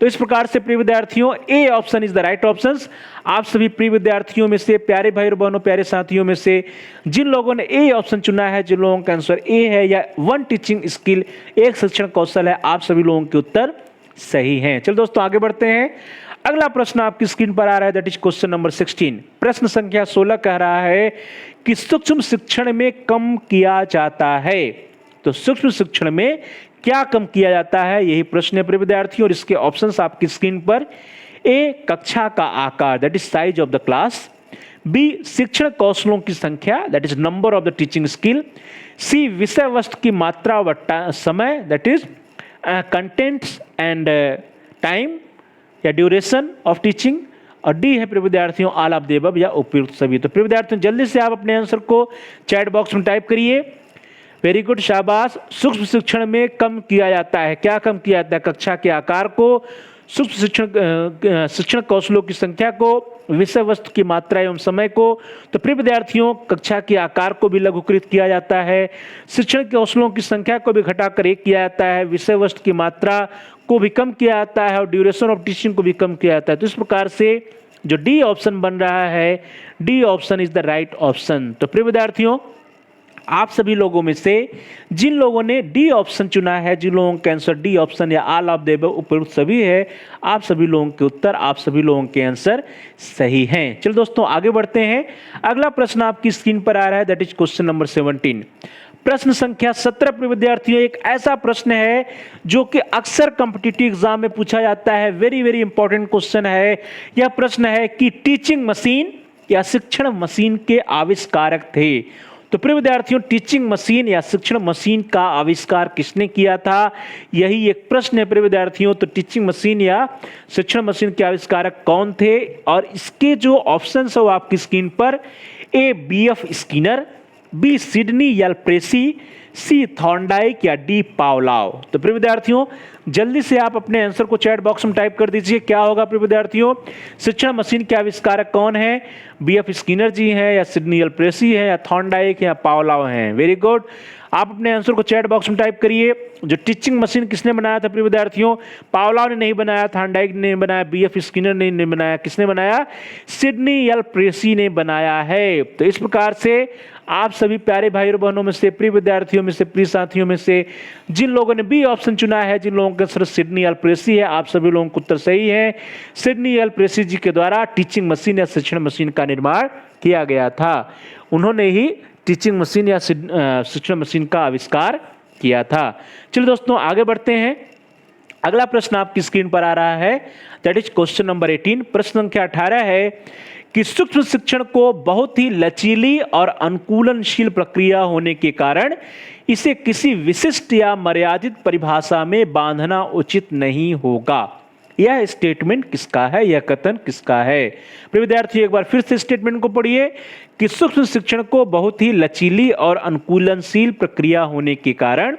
तो इस प्रकार से प्रिय विद्यार्थियों A option is the right option. आप सभी प्रिय विद्यार्थियों में से, प्यारे भाई और बहनों, प्यारे साथियों में से जिन लोगों ने ए ऑप्शन चुना है, जिन लोगों का आंसर ए है या 1 टीचिंग स्किल, एक शिक्षण कौशल है, आप सभी लोगों के उत्तर सही हैं। चलो दोस्तों आगे बढ़ते हैं। अगला प्रश्न आपकी स्क्रीन पर आ रहा है, दैट इज क्वेश्चन नंबर 16। प्रश्न संख्या 16 कह रहा है कि सूक्ष्म शिक्षण में कम किया जाता है। तो सूक्ष्म शिक्षण में क्या कम किया जाता है, यही प्रश्न है प्रिय विद्यार्थियों। और इसके ऑप्शंस आपकी स्क्रीन पर। ए कक्षा का आकार, that is size of the class. B शिक्षण कौशलों की संख्या, that is number of the teaching skill. C विषय वस्तु की मात्रा व समय, that is contents and time या ड्यूरेशन ऑफ टीचिंग। और डी है प्रिय विद्यार्थियों ऑल ऑफ द अबव या उपयुक्त सभी। तो प्रिय विद्यार्थियों जल्दी से आप अपने आंसर को चैट बॉक्स में टाइप करिए। वेरी गुड, शाबाश। सूक्ष्म शिक्षण में कम किया जाता है, क्या कम किया जाता है? कक्षा के आकार को, सूक्ष्म शिक्षण कौशलों की संख्या को, विषय वस्तु की मात्रा एवं समय को। तो प्रिय विद्यार्थियों कक्षा के आकार को भी लघुकृत किया जाता है, शिक्षण कौशलों की संख्या को भी घटाकर 1 किया जाता है, विषय वस्तु की मात्रा को भी कम किया जाता है और ड्यूरेशन ऑफ टीचिंग को भी कम किया जाता है। तो इस प्रकार से जो डी ऑप्शन बन रहा है, D option is the right option. तो प्रिय विद्यार्थियों आप सभी लोगों में से जिन लोगों ने डी ऑप्शन चुना है, जिन लोगों का आंसर डी ऑप्शन या ऑल ऑफ द अबव उपयुक्त सभी है, आप सभी लोगों के उत्तर, आप सभी लोगों के आंसर सही हैं। चलो दोस्तों आगे बढ़ते हैं। अगला प्रश्न आपकी स्क्रीन पर आ रहा है, दैट इज क्वेश्चन नंबर 17। प्रश्न संख्या 17 प्रिय विद्यार्थियों एक ऐसा प्रश्न है जो कि अक्सर कॉम्पिटिटिव एग्जाम में पूछा जाता है। वेरी वेरी इंपॉर्टेंट क्वेश्चन है। यह प्रश्न है कि टीचिंग मशीन या शिक्षण मशीन के आविष्कारक थे। तो प्रिय विद्यार्थियों टीचिंग मशीन या शिक्षण मशीन का आविष्कार किसने किया था, यही एक प्रश्न है प्रिय विद्यार्थियों। तो टीचिंग मशीन या शिक्षण मशीन के आविष्कारक कौन थे? और इसके जो ऑप्शन है वो आपकी स्क्रीन पर। ए बीएफ स्किनर, बी सिडनी एल्प्रेसी, सी थॉर्नडाइक या डी पावलोव। तो प्रिय विद्यार्थियों जल्दी से आप अपने आंसर को चैट बॉक्स में टाइप कर दीजिए। क्या होगा प्रिय विद्यार्थियों? शिक्षण मशीन के आविष्कारक कौन है? बीएफ स्किनर जी हैं या सिडनी एल्प्रेसी है या थॉर्नडाइक या पावलोव हैं? वेरी गुड, आप अपने आंसर को चैट बॉक्स में टाइप करिए। जो टीचिंग मशीन किसने बनाया था प्रिय विद्यार्थियों? पावलोव ने नहीं बनाया, थॉर्नडाइक ने नहीं बनाया, बीएफ स्किनर ने नहीं बनाया, किसने बनाया? सिडनी एल प्रेसी ने बनाया है। तो इस प्रकार से आप सभी प्यारे भाई और बहनों में से, प्रिय विद्यार्थियों में से, प्रिय साथियों में से जिन लोगों ने बी ऑप्शन चुना है, जिन लोगों का आंसर सिडनी एल प्रेसी है, आप सभी लोगों का उत्तर सही है। सिडनी एल प्रेसी जी के द्वारा टीचिंग मशीन या शिक्षण मशीन का निर्माण किया गया था। उन्होंने ही टीचिंग मशीन या शिक्षण मशीन का आविष्कार किया था। चलिए दोस्तों आगे बढ़ते हैं। अगला प्रश्न आपकी स्क्रीन पर आ रहा है, दैट इज क्वेश्चन नंबर 18। प्रश्न संख्या 18 है कि सूक्ष्म शिक्षण को बहुत ही लचीली और अनुकूलनशील प्रक्रिया होने के कारण इसे किसी विशिष्ट या मर्यादित परिभाषा में बांधना उचित नहीं होगा। यह स्टेटमेंट किसका है? यह कथन किसका है? प्रिय विद्यार्थी एक बार फिर से स्टेटमेंट को पढ़िए कि सूक्ष्म शिक्षण को बहुत ही लचीली और अनुकूलनशील प्रक्रिया होने के कारण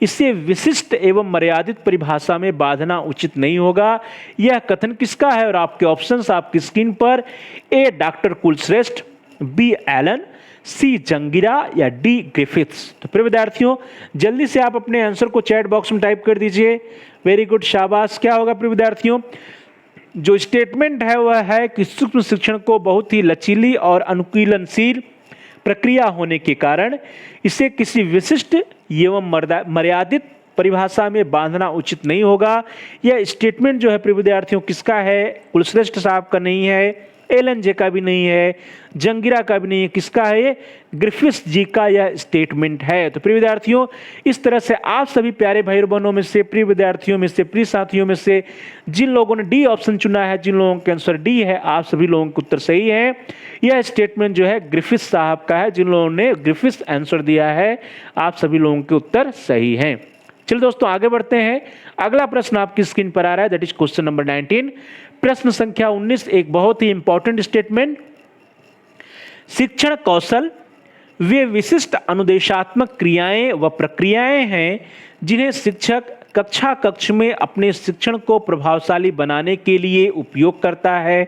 इसे विशिष्ट एवं मर्यादित परिभाषा में बांधना उचित नहीं होगा। यह कथन किसका है? और आपके ऑप्शंस आपकी स्क्रीन पर, ए डॉक्टर कुलश्रेष्ठ, बी एलन, सी जंगिरा या डी ग्रिफिथ्स। तो प्रिय विद्यार्थियों जल्दी से आप अपने आंसर को चैट बॉक्स में टाइप कर दीजिए। वेरी गुड, शाबाश। क्या होगा प्रिय विद्यार्थियों? जो स्टेटमेंट है वह है कि सूक्ष्म शिक्षण को बहुत ही लचीली और अनुकूलनशील प्रक्रिया होने के कारण इसे किसी विशिष्ट एवं मर्यादित परिभाषा में बांधना उचित नहीं होगा। यह स्टेटमेंट जो है प्रिय विद्यार्थियों किसका है? कुलश्रेष्ठ साहब का नहीं है, एलन जे का भी नहीं है, जंगिरा का भी नहीं है। किसका है? ये ग्रिफिथ्स जी का यह स्टेटमेंट है। तो प्रिय विद्यार्थियों इस तरह से आप सभी प्यारे भाई बहनों में से, प्रिय विद्यार्थियों में से, प्रिय साथियों में से जिन लोगों ने डी ऑप्शन चुना है, जिन लोगों का आंसर डी है, आप सभी लोगों का उत्तर सही है। यह स्टेटमेंट जो है ग्रिफिथ्स साहब का है। जिन लोगों ने ग्रिफिथ्स आंसर दिया है आप सभी लोगों के उत्तर सही हैं। चलिए दोस्तों आगे बढ़ते हैं। अगला प्रश्न आपकी स्क्रीन पर आ रहा है, दैट इज क्वेश्चन नंबर 19। प्रश्न संख्या 19 एक बहुत ही इंपॉर्टेंट स्टेटमेंट। शिक्षण कौशल वे विशिष्ट अनुदेशात्मक क्रियाएं व प्रक्रियाएं हैं जिन्हें शिक्षक कक्षा कक्ष में अपने शिक्षण को प्रभावशाली बनाने के लिए उपयोग करता है।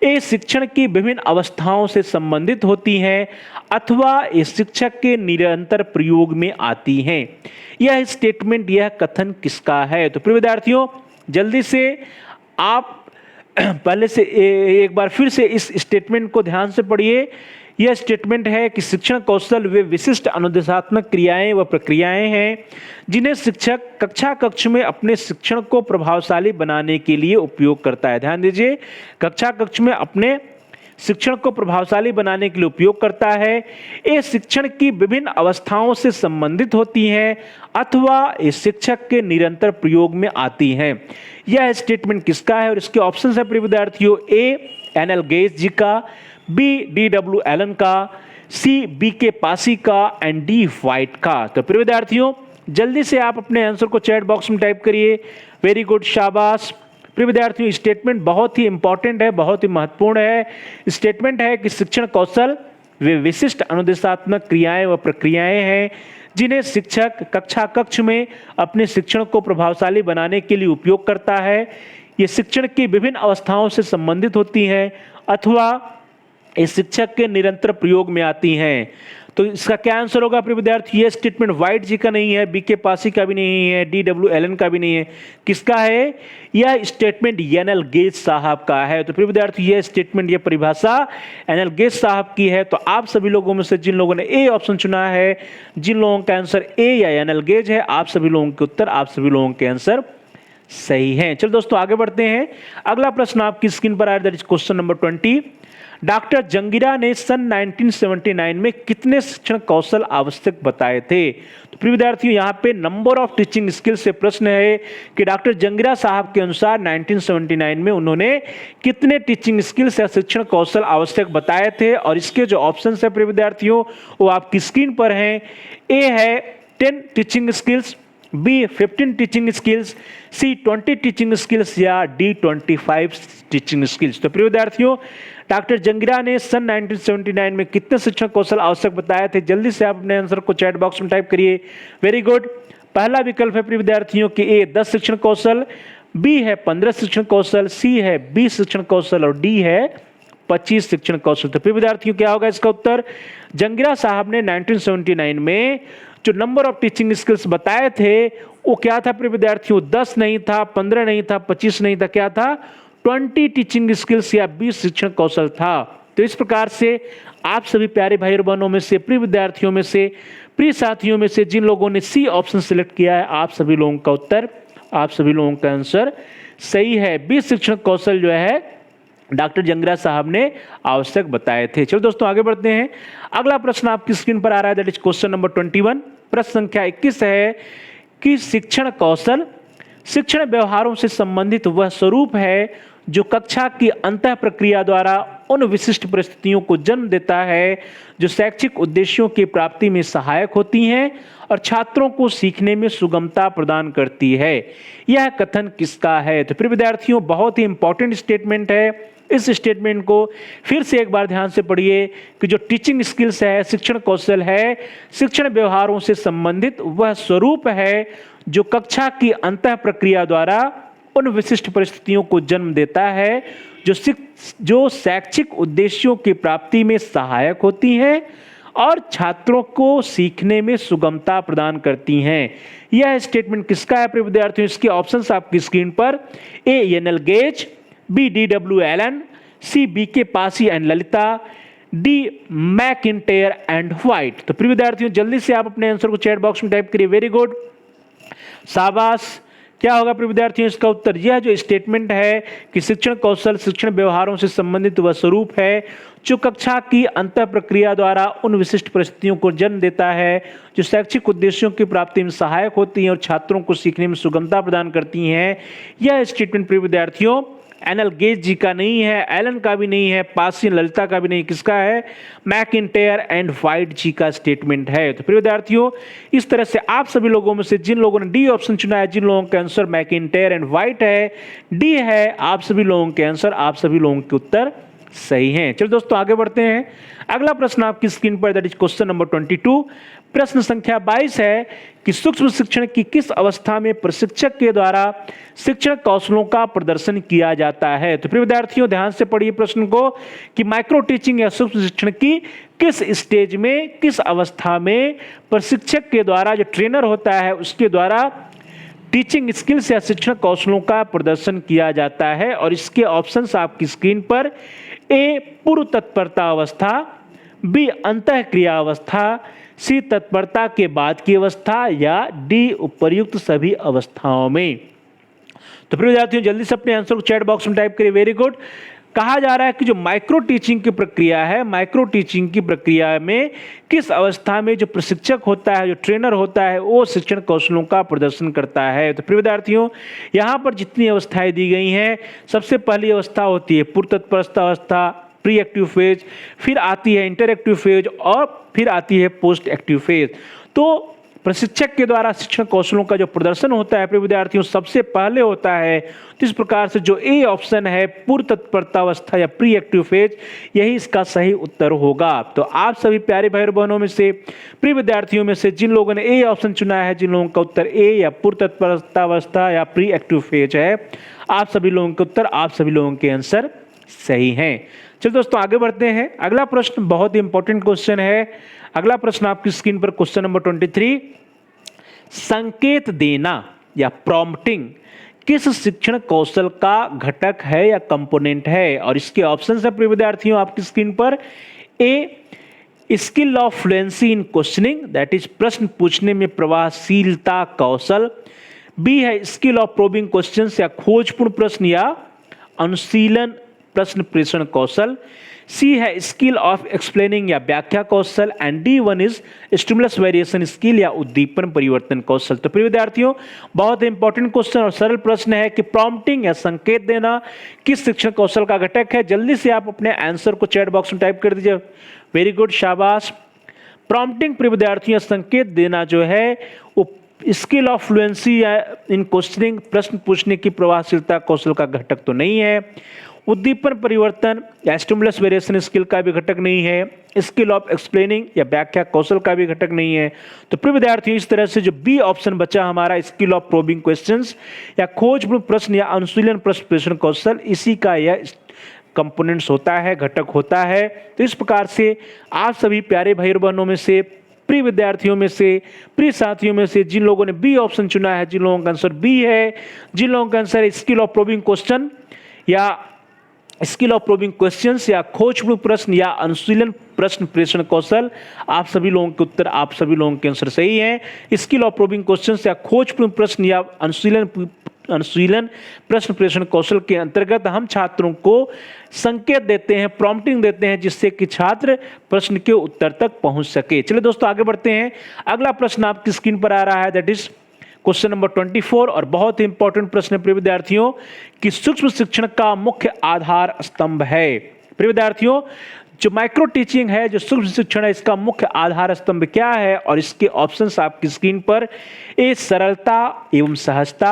ये शिक्षण की विभिन्न अवस्थाओं से संबंधित होती हैं अथवा ये शिक्षक के निरंतर प्रयोग में आती हैं। यह स्टेटमेंट, यह कथन किसका है? तो प्रिय विद्यार्थियों जल्दी से आप पहले से एक बार फिर से इस स्टेटमेंट को ध्यान से पढ़िए। यह स्टेटमेंट है कि शिक्षण कौशल वे विशिष्ट अनुदेशात्मक क्रियाएं व प्रक्रियाएं हैं जिन्हें शिक्षक कक्षा कक्ष में अपने शिक्षण को प्रभावशाली बनाने के लिए उपयोग करता है। ध्यान दीजिए, कक्षा कक्ष में अपने शिक्षण को प्रभावशाली बनाने के लिए उपयोग करता है। ये शिक्षण की विभिन्न अवस्थाओं से संबंधित होती हैं अथवा ये शिक्षक के निरंतर प्रयोग में आती हैं। यह स्टेटमेंट किसका है? और इसके ऑप्शंस है प्रिय विद्यार्थियों, ए एनएल गेज जी का, बी डीडब्ल्यू एलन का, सी बी के पासी का एंड डी व्हाइट का। तो प्रिय विद्यार्थियों जल्दी से आप अपने आंसर को चैट बॉक्स में टाइप करिए। वेरी गुड, शाबाश। प्रिय विद्यार्थियों स्टेटमेंट बहुत ही इंपॉर्टेंट है, बहुत ही महत्वपूर्ण है। स्टेटमेंट है कि शिक्षण कौशल वे विशिष्ट अनुदेशात्मक क्रियाएं व प्रक्रियाएं हैं जिन्हें शिक्षक कक्षा कक्ष में अपने शिक्षण को प्रभावशाली बनाने के लिए उपयोग करता है। ये शिक्षण की विभिन्न अवस्थाओं से संबंधित होती हैं अथवा इस शिक्षक के निरंतर प्रयोग में आती हैं। तो इसका क्या आंसर होगा प्रिय विद्यार्थी? ये स्टेटमेंट व्हाइट जी का नहीं है, बी के पासी का भी नहीं है, डीडब्ल्यू एलन का भी नहीं है। किसका है? यह स्टेटमेंट एनएल गेज साहब का है। तो प्रिय विद्यार्थी यह स्टेटमेंट, यह परिभाषा एनएल गेज साहब की है। तो आप सभी लोगों में से जिन लोगों ने ए ऑप्शन चुना है, जिन लोगों का आंसर ए या एनएल गेज है, आप सभी लोगों के उत्तर, आप सभी लोगों के आंसर सही हैं। चलो दोस्तों आगे बढ़ते हैं। अगला प्रश्न आपकी स्क्रीन पर आ रहा है, that is question number 20। Doctor Jangira ने सन 1979 में कितने शिक्षण कौशल आवश्यक बताए थे? तो प्रिय विद्यार्थियों यहाँ पे नंबर ऑफ टीचिंग स्किल से प्रश्न है कि डॉक्टर जंगिरा साहब के अनुसार 1979 में उन्होंने कितने टीचिंग स्किल्स या शिक्षण कौशल आवश्यक बताए थे। और इसके जो ऑप्शन है प्रिय विद्यार्थियों वो आपकी स्क्रीन पर हैं। ए है 10 teaching skills, B 15 teaching skills, C 20 teaching skills या डी 25 टीचिंग स्किल्स। तो प्रिय विद्यार्थियों डॉक्टर जंगिरा ने सन 1979 में कितने शिक्षण कौशल आवश्यक बताए थे? जल्दी से आप अपने आंसर को चैट बॉक्स में टाइप करिए। Very good. पहला विकल्प है प्रिय विद्यार्थियों कि ए 10 शिक्षण कौशल, बी है 15 शिक्षण कौशल, सी है 20 शिक्षण कौशल और डी है 25 शिक्षण कौशल। तो प्रिय विद्यार्थियों क्या होगा इसका उत्तर? जंगिरा साहब ने 1979 में जो नंबर ऑफ टीचिंग स्किल्स बताए थे वो क्या था प्रिय विद्यार्थियों, 10 नहीं था, 15 नहीं था, 25 नहीं था, क्या था 20 टीचिंग स्किल्स या 20 शिक्षण कौशल था। तो इस प्रकार से आप सभी प्यारे भाई और बहनों में से, प्रिय विद्यार्थियों में से, प्रिय साथियों में से जिन लोगों ने सी ऑप्शन सिलेक्ट किया है, आप सभी लोगों का उत्तर, आप सभी लोगों का आंसर सही है। 20 शिक्षण कौशल जो है डॉक्टर जंगरा साहब ने आवश्यक बताए थे। चलो दोस्तों आगे बढ़ते हैं। अगला प्रश्न आपकी स्क्रीन पर आ रहा है, दैट इज क्वेश्चन नंबर 21। प्रश्न संख्या 21 है कि शिक्षण कौशल शिक्षण व्यवहारों से संबंधित वह स्वरूप है जो कक्षा की अंतः प्रक्रिया द्वारा उन विशिष्ट परिस्थितियों को जन्म देता है जो शैक्षिक उद्देश्यों की प्राप्ति में सहायक होती हैं और छात्रों को सीखने में सुगमता प्रदान करती है। यह कथन किसका है? तो प्रिय विद्यार्थियों, बहुत ही इंपॉर्टेंट स्टेटमेंट है। इस स्टेटमेंट को फिर से एक बार ध्यान से पढ़िए कि जो टीचिंग स्किल्स है, शिक्षण कौशल है, शिक्षण व्यवहारों से संबंधित वह स्वरूप है जो कक्षा की अंतः प्रक्रिया द्वारा उन विशिष्ट परिस्थितियों को जन्म देता है जो शैक्षिक उद्देश्यों की प्राप्ति में सहायक होती हैं और छात्रों को सीखने में सुगमता प्रदान करती हैं। यह स्टेटमेंट किसका है प्रिय विद्यार्थियों? इसके ऑप्शंस आपकी स्क्रीन पर, A N L Gage, B D W Allen, C B K Passi and Lalita, D McIntyre and White. तो प्रिय विद्यार्थियों जल्दी से आप अपने आंसर को चैट बॉक्स में टाइप करिए। वेरी गुड, शाबाश। क्या होगा प्रिय विद्यार्थियों इसका उत्तर? यह जो स्टेटमेंट है कि शिक्षण कौशल शिक्षण व्यवहारों से संबंधित वह स्वरूप है जो कक्षा की अंतः प्रक्रिया द्वारा उन विशिष्ट परिस्थितियों को जन्म देता है जो शैक्षिक उद्देश्यों की प्राप्ति में सहायक होती हैं और छात्रों को सीखने में सुगमता प्रदान करती हैं। यह स्टेटमेंट प्रिय विद्यार्थियों एन एल गेज जी का नहीं है, एलन का भी नहीं है, पासी ललिता का भी नहीं, किसका है? मैकिंटायर एंड व्हाइट जी का स्टेटमेंट है। तो प्रिय विद्यार्थियों इस तरह से आप सभी लोगों में से जिन लोगों ने डी ऑप्शन चुना है, जिन लोगों का आंसर मैकिंटायर एंड व्हाइट है, डी है, आप सभी लोगों के आंसर, आप सभी लोगों के उत्तर सही हैं। चलो दोस्तों आगे बढ़ते हैं। अगला प्रश्न आपकी स्क्रीन पर, दैट इज क्वेश्चन नंबर 22। प्रश्न संख्या 22 है कि सूक्ष्म शिक्षण की किस अवस्था में प्रशिक्षक के द्वारा शिक्षण कौशलों का प्रदर्शन किया जाता है? तो प्रिय विद्यार्थियों ध्यान से पढ़िए प्रश्न को कि माइक्रो टीचिंग या सूक्ष्म शिक्षण की किस स्टेज में, किस अवस्था में प्रशिक्षक के द्वारा, जो ट्रेनर होता है उसके द्वारा टीचिंग स्किल्स या शिक्षण कौशलों का प्रदर्शन किया जाता है। और इसके ऑप्शंस आपकी स्क्रीन पर, ए पूर्व तत्परता अवस्था, बी अंतः क्रिया अवस्था, सी तत्परता के बाद की अवस्था, या डी उपर्युक्त सभी अवस्थाओं में। तो प्रिय विद्यार्थियों जल्दी से अपने आंसर को चैट बॉक्स में टाइप करिए। Very good. कहा जा रहा है कि जो माइक्रो टीचिंग की प्रक्रिया है, माइक्रो टीचिंग की प्रक्रिया में किस अवस्था में जो प्रशिक्षक होता है, जो ट्रेनर होता है, वो शिक्षण कौशलों का प्रदर्शन करता है। तो प्रिय विद्यार्थियों यहाँ पर जितनी अवस्थाएं दी गई हैं, सबसे पहली अवस्था होती है पूर्व तत्परता अवस्था, प्री एक्टिव फेज, फिर आती है इंटरएक्टिव फेज और फिर आती है पोस्ट एक्टिव फेज। तो प्रशिक्षक के द्वारा शिक्षण कौशलों का जो प्रदर्शन होता है प्रिय विद्यार्थियों सबसे पहले होता है। तो इस प्रकार से जो ए ऑप्शन है पूर्व तत्परता अवस्था या प्री एक्टिव फेज, यही इसका सही उत्तर होगा। तो आप सभी प्यारे भाई बहनों में से, प्रिय विद्यार्थियों में से जिन लोगों ने ए ऑप्शन चुना है, जिन लोगों का उत्तर ए या पूर्व तत्परता अवस्था या प्री एक्टिव फेज है, आप सभी लोगों के उत्तर, आप सभी लोगों के आंसर सही हैं। चलिए दोस्तों आगे बढ़ते हैं। अगला प्रश्न बहुत ही इंपॉर्टेंट क्वेश्चन है। अगला प्रश्न आपकी स्क्रीन पर क्वेश्चन नंबर 23। संकेत देना या प्रॉम्प्टिंग किस शिक्षण कौशल का घटक है या कंपोनेंट है? और इसके ऑप्शंस है प्रिय विद्यार्थियों आपकी स्क्रीन पर, A skill of fluency in questioning, that is प्रश्न पूछने में प्रभावशीलता कौशल, बी है स्किल ऑफ प्रोबिंग क्वेश्चंस या खोजपूर्ण प्रश्न या अनुशीलन प्रश्न प्रेषण कौशल, सी है स्किल ऑफ एक्सप्लेनिंग या व्याख्या कौशल, and D one is stimulus variation skill या उद्दीपन परिवर्तन कौशल। तो प्रिय विद्यार्थियों बहुत इंपॉर्टेंट क्वेश्चन और सरल प्रश्न है कि प्रॉम्प्टिंग या संकेत देना किस शिक्षण कौशल का घटक है? जल्दी से आप अपने आंसर को चैट बॉक्स में टाइप कर दीजिए। वेरी गुड, शाबाश। प्रॉम्प्टिंग प्रिय विद्यार्थियों संकेत देना जो है वो स्किल ऑफ फ्लुएंसी या इन क्वेश्चनिंग प्रश्न पूछने की प्रभावशीलता कौशल का घटक तो नहीं है। उद्दीपन परिवर्तन या स्टिमुलस वेरिएशन स्किल का भी घटक नहीं है। स्किल ऑफ एक्सप्लेनिंग या व्याख्या कौशल का भी घटक नहीं है। तो प्रिय विद्यार्थियों इस तरह से जो बी ऑप्शन बचा हमारा स्किल ऑफ प्रोबिंग क्वेश्चंस या खोजपूर्ण प्रश्न या अनुशीलन प्रश्न प्रेषण कौशल, इसी का यह कंपोनेंट्स होता है, घटक होता है। तो इस प्रकार से आप सभी प्यारे भाई बहनों में से प्रिय विद्यार्थियों में से, प्रिय साथियों में से जिन लोगों ने बी ऑप्शन चुना है, जिन लोगों का आंसर बी है, जिन लोगों का आंसर है स्किल ऑफ प्रोबिंग क्वेश्चन या स्किल ऑफ प्रोबिंग क्वेश्चंस या खोजपूर्ण प्रश्न या अनुशीलन प्रश्न प्रेषण कौशल, आप सभी लोगों के उत्तर, आप सभी लोगों के आंसर सही हैं। स्किल ऑफ प्रोबिंग क्वेश्चंस या खोजपूर्ण प्रश्न या अनुशीलन प्रश्न प्रेषण कौशल के अंतर्गत हम छात्रों को संकेत देते हैं, प्रॉम्प्टिंग देते हैं, जिससे कि छात्र प्रश्न के उत्तर तक पहुंच सके। चलिए दोस्तों आगे बढ़ते हैं। अगला प्रश्न आपकी स्क्रीन पर आ रहा है, दैट इज क्वेश्चन नंबर 24 और बहुत ही इंपॉर्टेंट प्रश्न है प्रिय विद्यार्थियों कि सूक्ष्म शिक्षण का मुख्य आधार स्तंभ है। प्रिय विद्यार्थियों, जो माइक्रो टीचिंग है, जो सूक्ष्म शिक्षण है, इसका मुख्य आधार स्तंभ क्या है? और इसके ऑप्शंस आपकी स्क्रीन पर, ए सरलता एवं सहजता,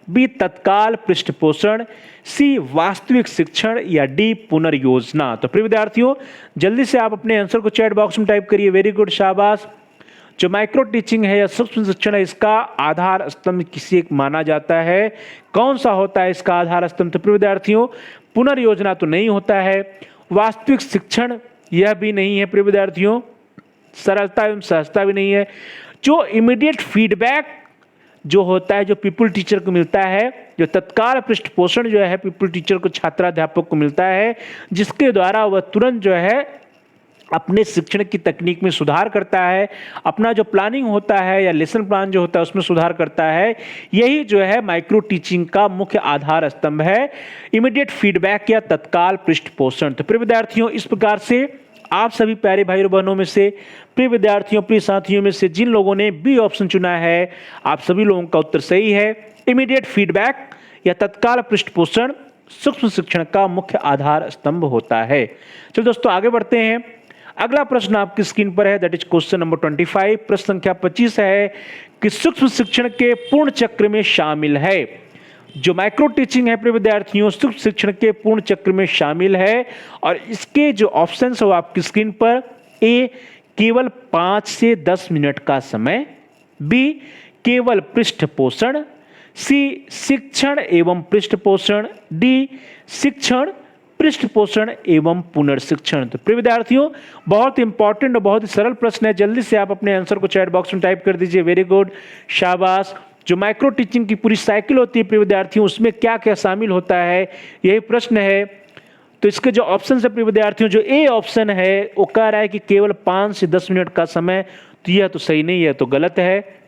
बी तत्काल पृष्ठपोषण, सी वास्तविक शिक्षण या डी पुनर्योजना। तो प्रिय विद्यार्थियों जल्दी से आप अपने आंसर को चैट बॉक्स में टाइप करिए। वेरी गुड, शाबाश। जो माइक्रो टीचिंग है या सूक्ष्म शिक्षण है, इसका आधार स्तंभ किसी एक माना जाता है। कौन सा होता है इसका आधार स्तंभ? तो प्रिय विद्यार्थियों पुनर्योजना तो नहीं होता है, वास्तविक शिक्षण यह भी नहीं है प्रिय विद्यार्थियों, सरलता एवं सहजता भी नहीं है। जो इमीडिएट फीडबैक जो होता है, जो पीपल टीचर को मिलता है, जो तत्काल पृष्ठपोषण जो है पीपल टीचर को छात्राध्यापक को मिलता है, जिसके द्वारा वह तुरंत जो है अपने शिक्षण की तकनीक में सुधार करता है, अपना जो प्लानिंग होता है या लेसन प्लान जो होता है उसमें सुधार करता है, यही जो है माइक्रो टीचिंग का मुख्य आधार स्तंभ है, इमीडिएट फीडबैक या तत्काल पृष्ठपोषण। तो प्रिय विद्यार्थियों इस प्रकार से आप सभी प्यारे भाई और बहनों में से, प्रिय विद्यार्थियों, प्रिय साथियों में से जिन लोगों ने बी ऑप्शन चुना है, आप सभी लोगों का उत्तर सही है। इमीडिएट फीडबैक या तत्काल पृष्ठपोषण सूक्ष्म शिक्षण का मुख्य आधार स्तंभ होता है। चलो दोस्तों आगे बढ़ते हैं। अगला प्रश्न आपकी स्क्रीन पर है, दैट इज क्वेश्चन नंबर 25। प्रश्न संख्या 25 है कि सूक्ष्म शिक्षण के पूर्ण चक्र में शामिल है। जो माइक्रो टीचिंग है प्रिय विद्यार्थियों, सूक्ष्म शिक्षण के पूर्ण चक्र में शामिल है और इसके जो ऑप्शंस है वो आपकी स्क्रीन पर, ए केवल 5 से 10 मिनट का समय, बी केवल पृष्ठपोषण, सी शिक्षण एवं पृष्ठपोषण, डी शिक्षण पृष्ठपोषण एवं पुनर्शिक्षण। तो प्रिय विद्यार्थियों बहुत इंपॉर्टेंट और बहुत ही सरल प्रश्न है, जल्दी से आप अपने आंसर को चैट बॉक्स में टाइप कर दीजिए। वेरी गुड, शाबाश। जो माइक्रो टीचिंग की पूरी साइकिल होती है प्रिय विद्यार्थियों, उसमें क्या क्या शामिल होता है, यही प्रश्न है। तो इसके जो ऑप्शन है प्रिय विद्यार्थियों, जो ए ऑप्शन है वो कह रहा है कि केवल 5 से 10 मिनट का समय, तो यह तो सही नहीं है, तो गलत है।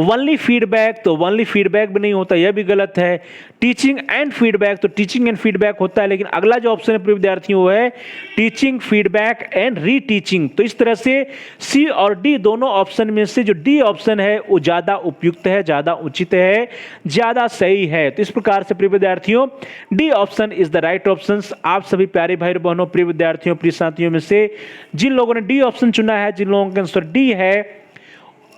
ओनली फीडबैक, तो ओनली फीडबैक भी नहीं होता, यह भी गलत है। टीचिंग एंड फीडबैक, तो टीचिंग एंड फीडबैक होता है, लेकिन अगला जो ऑप्शन है प्रिय विद्यार्थियों वो है टीचिंग फीडबैक एंड रीटीचिंग। तो इस तरह से सी और डी दोनों ऑप्शन में से जो डी ऑप्शन है वो ज्यादा उपयुक्त है, ज्यादा उचित है, ज्यादा सही है। तो इस प्रकार से प्रिय विद्यार्थियों D option is the right option. आप सभी प्यारे भाई बहनों, प्रिय विद्यार्थियों, प्रिय साथियों में से जिन लोगों ने डी ऑप्शन चुना है, जिन लोगों का आंसर डी है,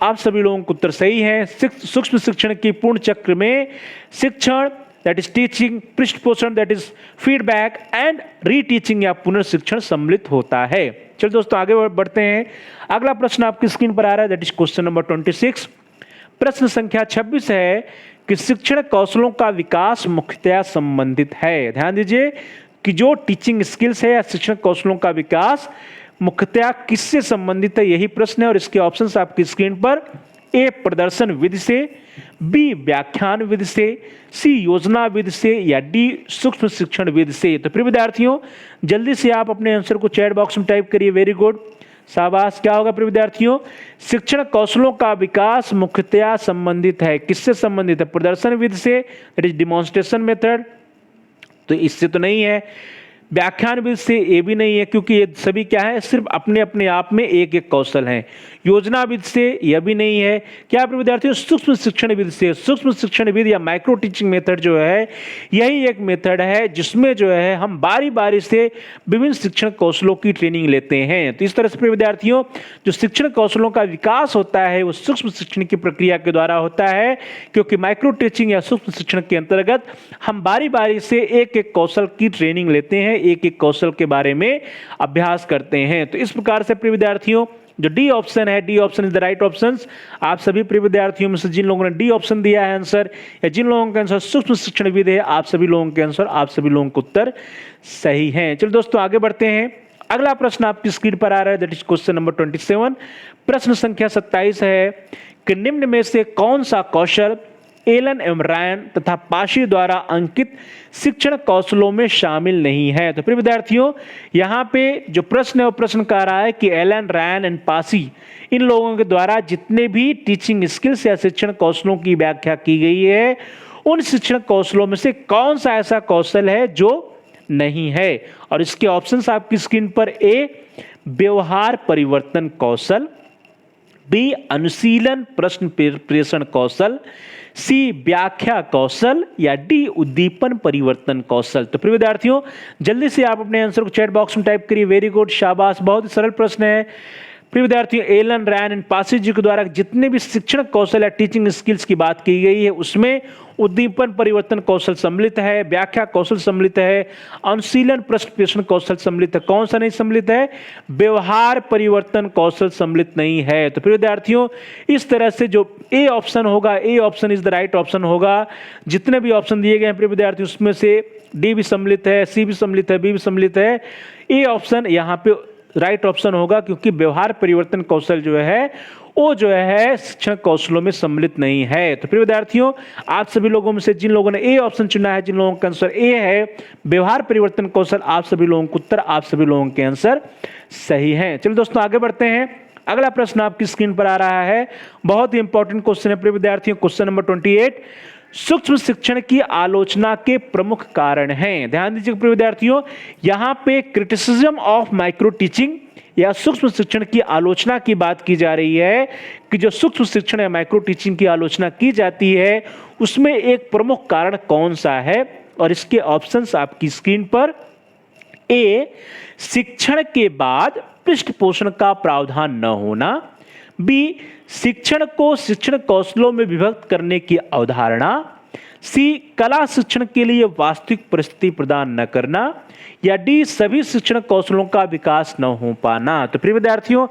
आप सभी लोगों को उत्तर सही है। सूक्ष्म शिक्षण की पूर्ण चक्र में शिक्षण दैट इज टीचिंग, पृष्ठपोषण that is feedback and reteaching या पुनर्शिक्षण सम्मिलित होता है। चलिए दोस्तों आगे बढ़ते हैं। अगला प्रश्न आपकी स्क्रीन पर आ रहा है, दैट इज क्वेश्चन नंबर 26। प्रश्न संख्या 26 है कि शिक्षण कौशलों का विकास मुख्यतया संबंधित है। ध्यान दीजिए कि जो टीचिंग स्किल्स है या शिक्षण कौशलों का विकास मुख्यतया किससे संबंधित है, यही प्रश्न है। और इसके ऑप्शंस आपकी स्क्रीन पर, ए प्रदर्शन विधि से, बी व्याख्यान विधि से, सी योजना विधि से या डी सूक्ष्म शिक्षण विधि से। तो प्रिय विद्यार्थियों जल्दी से आप अपने आंसर को चैट बॉक्स में टाइप करिए। वेरी गुड, शाबाश। क्या होगा प्रिय विद्यार्थियों? शिक्षण कौशलों का विकास मुख्यतया संबंधित है, किससे संबंधित है? प्रदर्शन विधि से, दैट इज डिमॉन्स्ट्रेशन मेथड, तो इससे तो नहीं है। व्याख्यान विधि से ये भी नहीं है, क्योंकि ये सभी क्या है, सिर्फ अपने अपने आप में एक एक कौशल हैं। योजना विधि से यह भी नहीं है। क्या प्रिय विद्यार्थियों? सूक्ष्म शिक्षण विधि से। सूक्ष्म शिक्षण विधि या माइक्रो टीचिंग मेथड जो है, यही एक मेथड है जिसमें जो है हम बारी बारी से विभिन्न शिक्षण कौशलों की ट्रेनिंग लेते हैं। तो इस तरह से प्रिय विद्यार्थियों जो शिक्षण कौशलों का विकास होता है वो सूक्ष्म शिक्षण की प्रक्रिया के द्वारा होता है, क्योंकि माइक्रो टीचिंग या सूक्ष्म शिक्षण के अंतर्गत हम बारी बारी से एक एक कौशल की ट्रेनिंग लेते हैं, एक एक कौशल के बारे में अभ्यास करते हैं। तो इस प्रकार से प्रिय विद्यार्थियों जो डी ऑप्शन है, D option is the right option. आप सभी प्रिय विद्यार्थियों में से जिन लोगों ने डी ऑप्शन दिया है आंसर, या जिन लोगों का आंसर सूक्ष्म शिक्षण विधि है, आप सभी लोगों के आंसर, आप सभी लोगों के उत्तर सही हैं। चलिए दोस्तों आगे बढ़ते हैं। अगला प्रश्न आपकी स्क्रीन पर आ रहा है, दैट इज क्वेश्चन नंबर 27। प्रश्न संख्या 27 है कि निम्न में से कौन सा कौशल एलन एवं रायन तथा पाशी द्वारा अंकित शिक्षण कौशलों में शामिल नहीं है। तो प्रिय विद्यार्थियों, यहाँ पे जो प्रश्न है वो प्रश्न कह रहा है कि एलन, रायन एंड पाशी, इन लोगों के द्वारा जितने भी टीचिंग स्किल्स या शिक्षण कौशलों की व्याख्या की गई है, उन शिक्षण कौशलों में से कौन सा ऐसा कौशल है जो नहीं है। और इसके ऑप्शंस आपकी स्क्रीन पर, ए व्यवहार परिवर्तन कौशल, बी अनुशीलन प्रश्न प्रेषण कौशल, सी व्याख्या कौशल, या डी उद्दीपन परिवर्तन कौशल। तो प्रिय विद्यार्थियों, जल्दी से आप अपने आंसर को चैट बॉक्स में टाइप करिए। वेरी गुड, शाबाश, बहुत ही सरल प्रश्न है। प्रिय विद्यार्थियों, एलन, रैन एंड पासी जी के द्वारा जितने भी शिक्षण कौशल या टीचिंग स्किल्स की बात की गई है, उसमें उद्दीपन परिवर्तन कौशल सम्मिलित है, व्याख्या कौशल सम्मिलित है, अनुशीलन प्रश्न प्रेषण कौशल सम्मिलित है। कौन सा नहीं सम्मिलित है? व्यवहार परिवर्तन कौशल सम्मिलित नहीं है। तो प्रिय विद्यार्थियों, इस तरह से जो ए ऑप्शन होगा, A option is the right option होगा। जितने भी ऑप्शन दिए गए हैं प्रिय विद्यार्थियों, उसमें से डी भी सम्मिलित है, सी भी सम्मिलित है, बी भी सम्मिलित है। ए ऑप्शन यहाँ पे राइट ऑप्शन होगा, क्योंकि व्यवहार परिवर्तन कौशल जो है वो जो है शिक्षण कौशलों में सम्मिलित नहीं है। तो प्रिय विद्यार्थियों, आप सभी लोगों में से जिन लोगों ने ए ऑप्शन चुना है, जिन लोगों का आंसर ए है व्यवहार परिवर्तन कौशल, आप सभी लोगों को उत्तर, आप सभी लोगों के आंसर सही हैं। चलिए दोस्तों, आगे बढ़ते हैं। अगला प्रश्न आपकी स्क्रीन पर आ रहा है, बहुत ही इंपॉर्टेंट क्वेश्चन है प्रिय विद्यार्थियों, क्वेश्चन नंबर 28। सूक्ष्म शिक्षण की आलोचना के प्रमुख कारण हैं। ध्यान दीजिए प्रिय विद्यार्थियों, यहां पे क्रिटिसिज्म ऑफ माइक्रो टीचिंग या सूक्ष्म शिक्षण की आलोचना की बात की जा रही है कि जो सूक्ष्म शिक्षण या माइक्रो टीचिंग की आलोचना की जाती है, उसमें एक प्रमुख कारण कौन सा है। और इसके ऑप्शंस आपकी स्क्रीन पर, ए शिक्षण के बाद पृष्ठ पोषण का प्रावधान न होना, बी शिक्षण को शिक्षण कौशलों में विभक्त करने की अवधारणा, सी कला शिक्षण के लिए वास्तविक परिस्थिति प्रदान न करना, या डी सभी शिक्षण कौशलों का विकास न हो पाना। तो प्रिय विद्यार्थियों,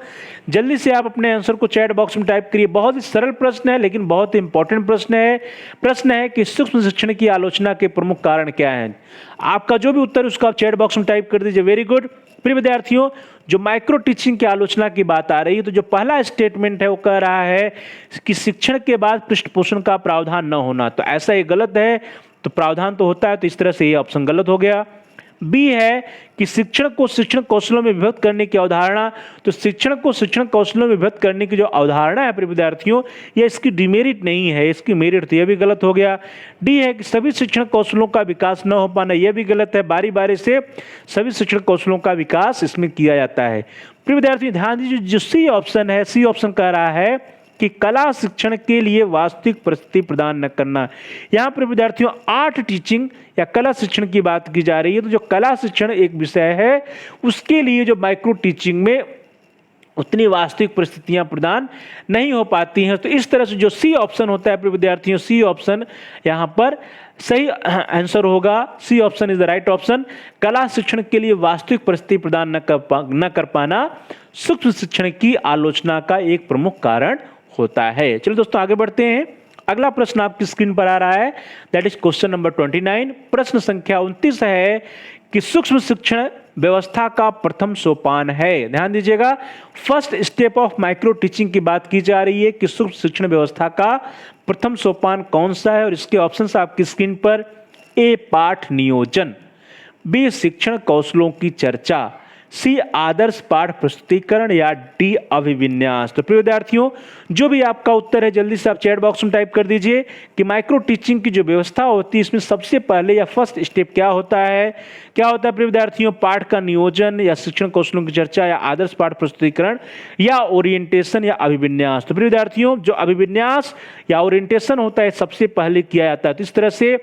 जल्दी से आप अपने आंसर को चैट बॉक्स में टाइप करिए। बहुत ही सरल प्रश्न है, लेकिन बहुत ही इंपॉर्टेंट प्रश्न है। प्रश्न है कि सूक्ष्म शिक्षण की आलोचना के प्रमुख कारण क्या हैं। आपका जो भी उत्तर उसका आप चैट बॉक्स में टाइप कर दीजिए। Very good. प्रिय विद्यार्थियों, जो माइक्रो टीचिंग की आलोचना की बात आ रही है, तो जो पहला स्टेटमेंट है वो कह रहा है कि शिक्षण के बाद पृष्ठ पोषण का प्रावधान न होना। तो ऐसा ये गलत है, तो प्रावधान तो होता है, तो इस तरह से ये ऑप्शन गलत हो गया। बी है कि शिक्षण को शिक्षण कौशलों में विभक्त करने की अवधारणा। तो शिक्षण को शिक्षण कौशलों में विभक्त करने की जो अवधारणा है प्रिय विद्यार्थियों, यह इसकी डिमेरिट नहीं है, इसकी मेरिट, तो यह भी गलत हो गया। डी है कि सभी शिक्षण कौशलों का विकास न हो पाना, यह भी गलत है। बारी बारी से सभी शिक्षण कौशलों का विकास इसमें किया जाता है। प्रिय विद्यार्थियों, ध्यान दीजिए, जो सी ऑप्शन है, सी ऑप्शन कह रहा है कि कला शिक्षण के लिए वास्तविक परिस्थिति प्रदान न करना। यहाँ पर विद्यार्थियों 8 टीचिंग या कला शिक्षण की बात की जा रही है। तो जो कला शिक्षण एक विषय है, उसके लिए जो माइक्रो टीचिंग में उतनी वास्तविक परिस्थितियां प्रदान नहीं हो पाती हैं। तो इस तरह से जो सी ऑप्शन होता है प्रिय विद्यार्थियों, सी ऑप्शन यहाँ पर सही आंसर होगा। C option is the right option. कला शिक्षण के लिए वास्तविक परिस्थिति प्रदान न कर पाना सूक्ष्म शिक्षण की आलोचना का एक प्रमुख कारण होता है। चलिए दोस्तों, आगे बढ़ते हैं। अगला प्रश्न आपकी स्क्रीन पर आ रहा है, दैट इज क्वेश्चन नंबर 29। प्रश्न संख्या 29 है कि सूक्ष्म शिक्षण व्यवस्था का प्रथम सोपान है। ध्यान दीजिएगा, first step of micro teaching की बात की जा रही है कि सूक्ष्म शिक्षण व्यवस्था का प्रथम सोपान कौन सा है। और इसके ऑप्शंस आपकी स्क्रीन पर, ए पाठ नियोजन, बी शिक्षण कौशलों की चर्चा, सी आदर्श पाठ प्रस्तुतिकरण, या डी अभिविन्यास। तो प्रिय विद्यार्थियों, जो भी आपका उत्तर है जल्दी से आप चैट बॉक्स में टाइप कर दीजिए कि माइक्रो टीचिंग की जो व्यवस्था होती है, इसमें सबसे पहले या फर्स्ट स्टेप क्या होता है। क्या होता है प्रिय विद्यार्थियों? पाठ का नियोजन, या शिक्षण कौशलों की चर्चा, या आदर्श पाठ प्रस्तुतिकरण, या ओरिएंटेशन, या अभिविन्यास। तो प्रिय विद्यार्थियों, जो अभिविन्यास या ओरिएंटेशन होता है सबसे पहले किया जाता है। तो इस तरह से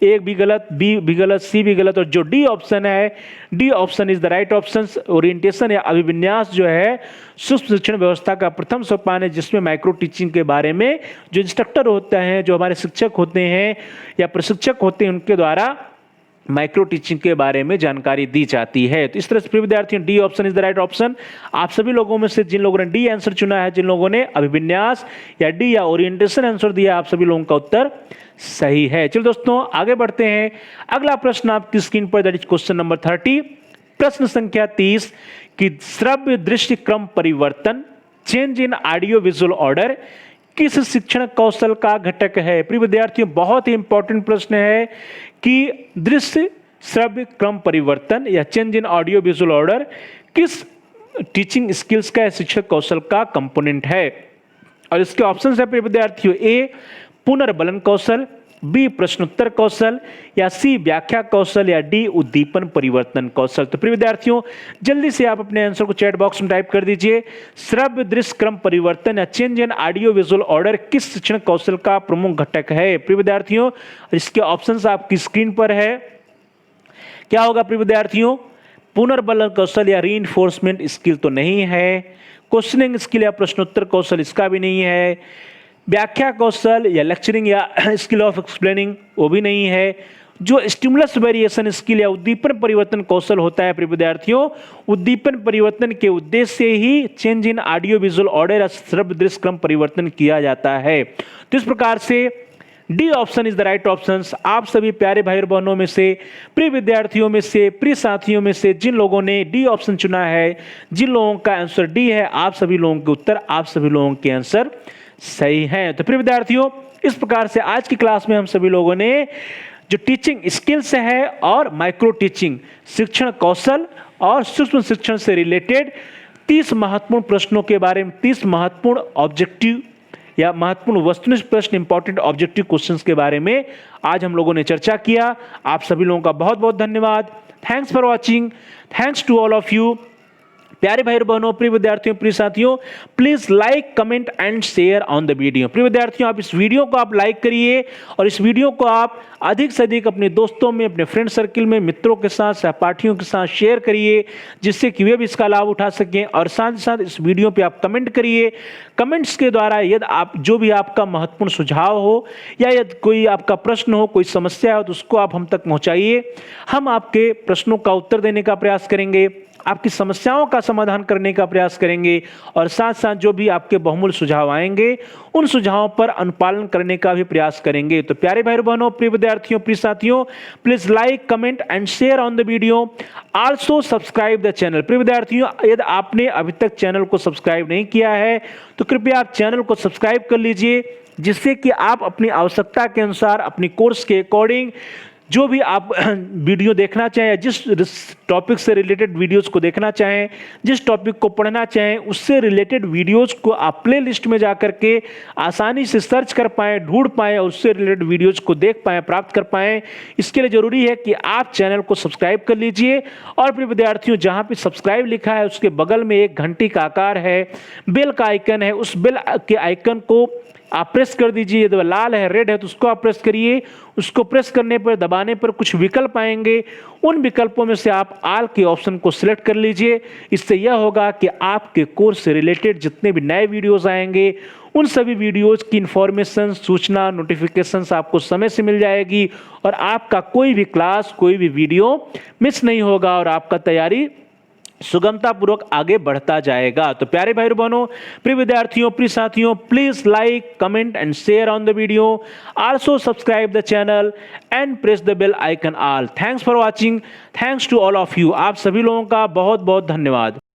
एक भी गलत, बी भी गलत, सी भी गलत, और जो डी ऑप्शन है, D option is the right option. Orientation या अभिविन्यास जो है सूक्ष्म शिक्षण व्यवस्था का प्रथम सोपान है, जिसमें माइक्रो टीचिंग के बारे में जो इंस्ट्रक्टर होते हैं, जो हमारे शिक्षक होते हैं या प्रशिक्षक होते हैं, उनके द्वारा माइक्रो टीचिंग के बारे में जानकारी दी जाती है। तो इस तरह से प्रिय विद्यार्थियों, D option is the right option. आप सभी लोगों में से जिन लोगों ने डी आंसर चुना है, जिन लोगों ने अभिविन्यास या डी या ओरिएंटेशन आंसर दिया, आप सभी लोगों का उत्तर सही है। चलिए दोस्तों, आगे बढ़ते हैं। अगला प्रश्न आपकी स्क्रीन पर, दैट इज क्वेश्चन नंबर 30। प्रश्न संख्या 30 कि श्रव्य दृश्य क्रम परिवर्तन change in audio visual order किस शिक्षण कौशल का घटक है। प्रिय विद्यार्थियों, बहुत ही इंपॉर्टेंट प्रश्न है कि दृश्य श्रव्य क्रम परिवर्तन या change in audio visual order किस टीचिंग स्किल्स का शिक्षण कौशल का कंपोनेंट है। और इसके ऑप्शंस है प्रिय विद्यार्थियों, ए पुनर्बलन कौशल, बी प्रश्नोत्तर कौशल, या सी व्याख्या कौशल, या डी उद्दीपन परिवर्तन कौशल। तो प्रिय विद्यार्थियों, जल्दी से आप अपने आंसर को चैट बॉक्स में टाइप कर दीजिए। श्रव्य दृश्य क्रम परिवर्तन या change in audio visual order किस शिक्षण कौशल का प्रमुख घटक है। प्रिय विद्यार्थियों, इसके ऑप्शंस आपकी स्क्रीन पर है। क्या होगा प्रिय विद्यार्थियों, पुनर्बलन कौशल या रीइंफोर्समेंट स्किल तो नहीं है, क्वेश्चनिंग स्किल या प्रश्नोत्तर कौशल इसका भी नहीं है, व्याख्या कौशल या लेक्चरिंग या स्किल ऑफ एक्सप्लेनिंग वो भी नहीं है। जो स्टिमुलस वेरिएशन स्किल या उद्दीपन परिवर्तन कौशल होता है प्रिय विद्यार्थियों, उद्दीपन परिवर्तन के उद्देश्य से ही change in audio visual order या श्रव्य दृश्य क्रम परिवर्तन किया जाता है। तो इस प्रकार से D option is the right option. आप सभी प्यारे भाई और बहनों में से, प्रिय विद्यार्थियों में से, प्रिय साथियों में से जिन लोगों ने डी ऑप्शन चुना है, जिन लोगों का आंसर डी है, आप सभी लोगों के उत्तर, आप सभी लोगों के आंसर सही हैं। तो प्रिय विद्यार्थियों, इस प्रकार से आज की क्लास में हम सभी लोगों ने जो टीचिंग स्किल्स है और माइक्रो टीचिंग शिक्षण कौशल और सूक्ष्म शिक्षण से रिलेटेड 30 महत्वपूर्ण प्रश्नों के बारे में, 30 महत्वपूर्ण ऑब्जेक्टिव या महत्वपूर्ण वस्तुनिष्ठ प्रश्न, इंपॉर्टेंट ऑब्जेक्टिव क्वेश्चंस के बारे में आज हम लोगों ने चर्चा किया। आप सभी लोगों का बहुत बहुत धन्यवाद। Thanks for watching, thanks to all of you. प्यारे भाई और बहनों, प्रिय विद्यार्थियों, प्रिय साथियों, please like, comment and share on the video. प्रिय विद्यार्थियों, आप इस वीडियो को आप लाइक करिए और इस वीडियो को आप अधिक से अधिक अपने दोस्तों में, अपने फ्रेंड सर्किल में, मित्रों के साथ, सहपाठियों के साथ शेयर करिए, जिससे कि वे भी इसका लाभ उठा सकें। और साथ ही साथ इस वीडियो पे आप कमेंट करिए। कमेंट्स के द्वारा यदि आप जो भी आपका महत्वपूर्ण सुझाव हो या यदि कोई आपका प्रश्न हो, कोई समस्या हो, तो उसको आप हम तक पहुंचाइए। हम आपके प्रश्नों का उत्तर देने का प्रयास करेंगे, आपकी समस्याओं का समाधान करने का प्रयास करेंगे और साथ साथ जो भी आपके बहुमूल्य सुझाव आएंगे उन सुझावों पर अनुपालन करने का भी प्रयास करेंगे। तो प्यारे भाई बहनों, प्रिय विद्यार्थियों, प्रिय साथियों, please like, comment and share on the video. Also subscribe the channel. प्रिय विद्यार्थियों, यदि आपने अभी तक चैनल को सब्सक्राइब नहीं किया है तो कृपया आप चैनल को सब्सक्राइब कर लीजिए, जिससे कि आप अपनी आवश्यकता के अनुसार, अपनी कोर्स के अकॉर्डिंग जो भी आप वीडियो देखना चाहें, जिस टॉपिक से रिलेटेड वीडियोस को देखना चाहें, जिस टॉपिक को पढ़ना चाहें, उससे रिलेटेड वीडियोस को आप प्ले लिस्ट में जाकर के आसानी से सर्च कर पाएं, ढूंढ पाएं और उससे रिलेटेड वीडियोस को देख पाएं, प्राप्त कर पाएं। इसके लिए जरूरी है कि आप चैनल को सब्सक्राइब कर लीजिए। और प्रिय विद्यार्थियों, जहां पे सब्सक्राइब लिखा है उसके बगल में एक घंटी का आकार है, बेल का आइकन है, उस बेल के आइकन को आप प्रेस कर दीजिए। यदि लाल है, रेड है, तो उसको आप प्रेस करिए। उसको प्रेस करने पर, दबाने पर कुछ विकल्प आएंगे, उन विकल्पों में से आप आल के ऑप्शन को सिलेक्ट कर लीजिए। इससे यह होगा कि आपके कोर्स से रिलेटेड जितने भी नए वीडियोस आएंगे उन सभी वीडियोस की इंफॉर्मेशन, सूचना, नोटिफिकेशंस आपको समय से मिल जाएगी और आपका कोई भी क्लास, कोई भी वीडियो मिस नहीं होगा और आपका तैयारी सुगमता पूर्वक आगे बढ़ता जाएगा। तो प्यारे भाई बहनों, प्रिय विद्यार्थियों, प्रिय साथियों, please like, comment and share on the video. Also subscribe the channel and press the bell icon all. Thanks for watching, thanks to all of you. आप सभी लोगों का बहुत बहुत धन्यवाद।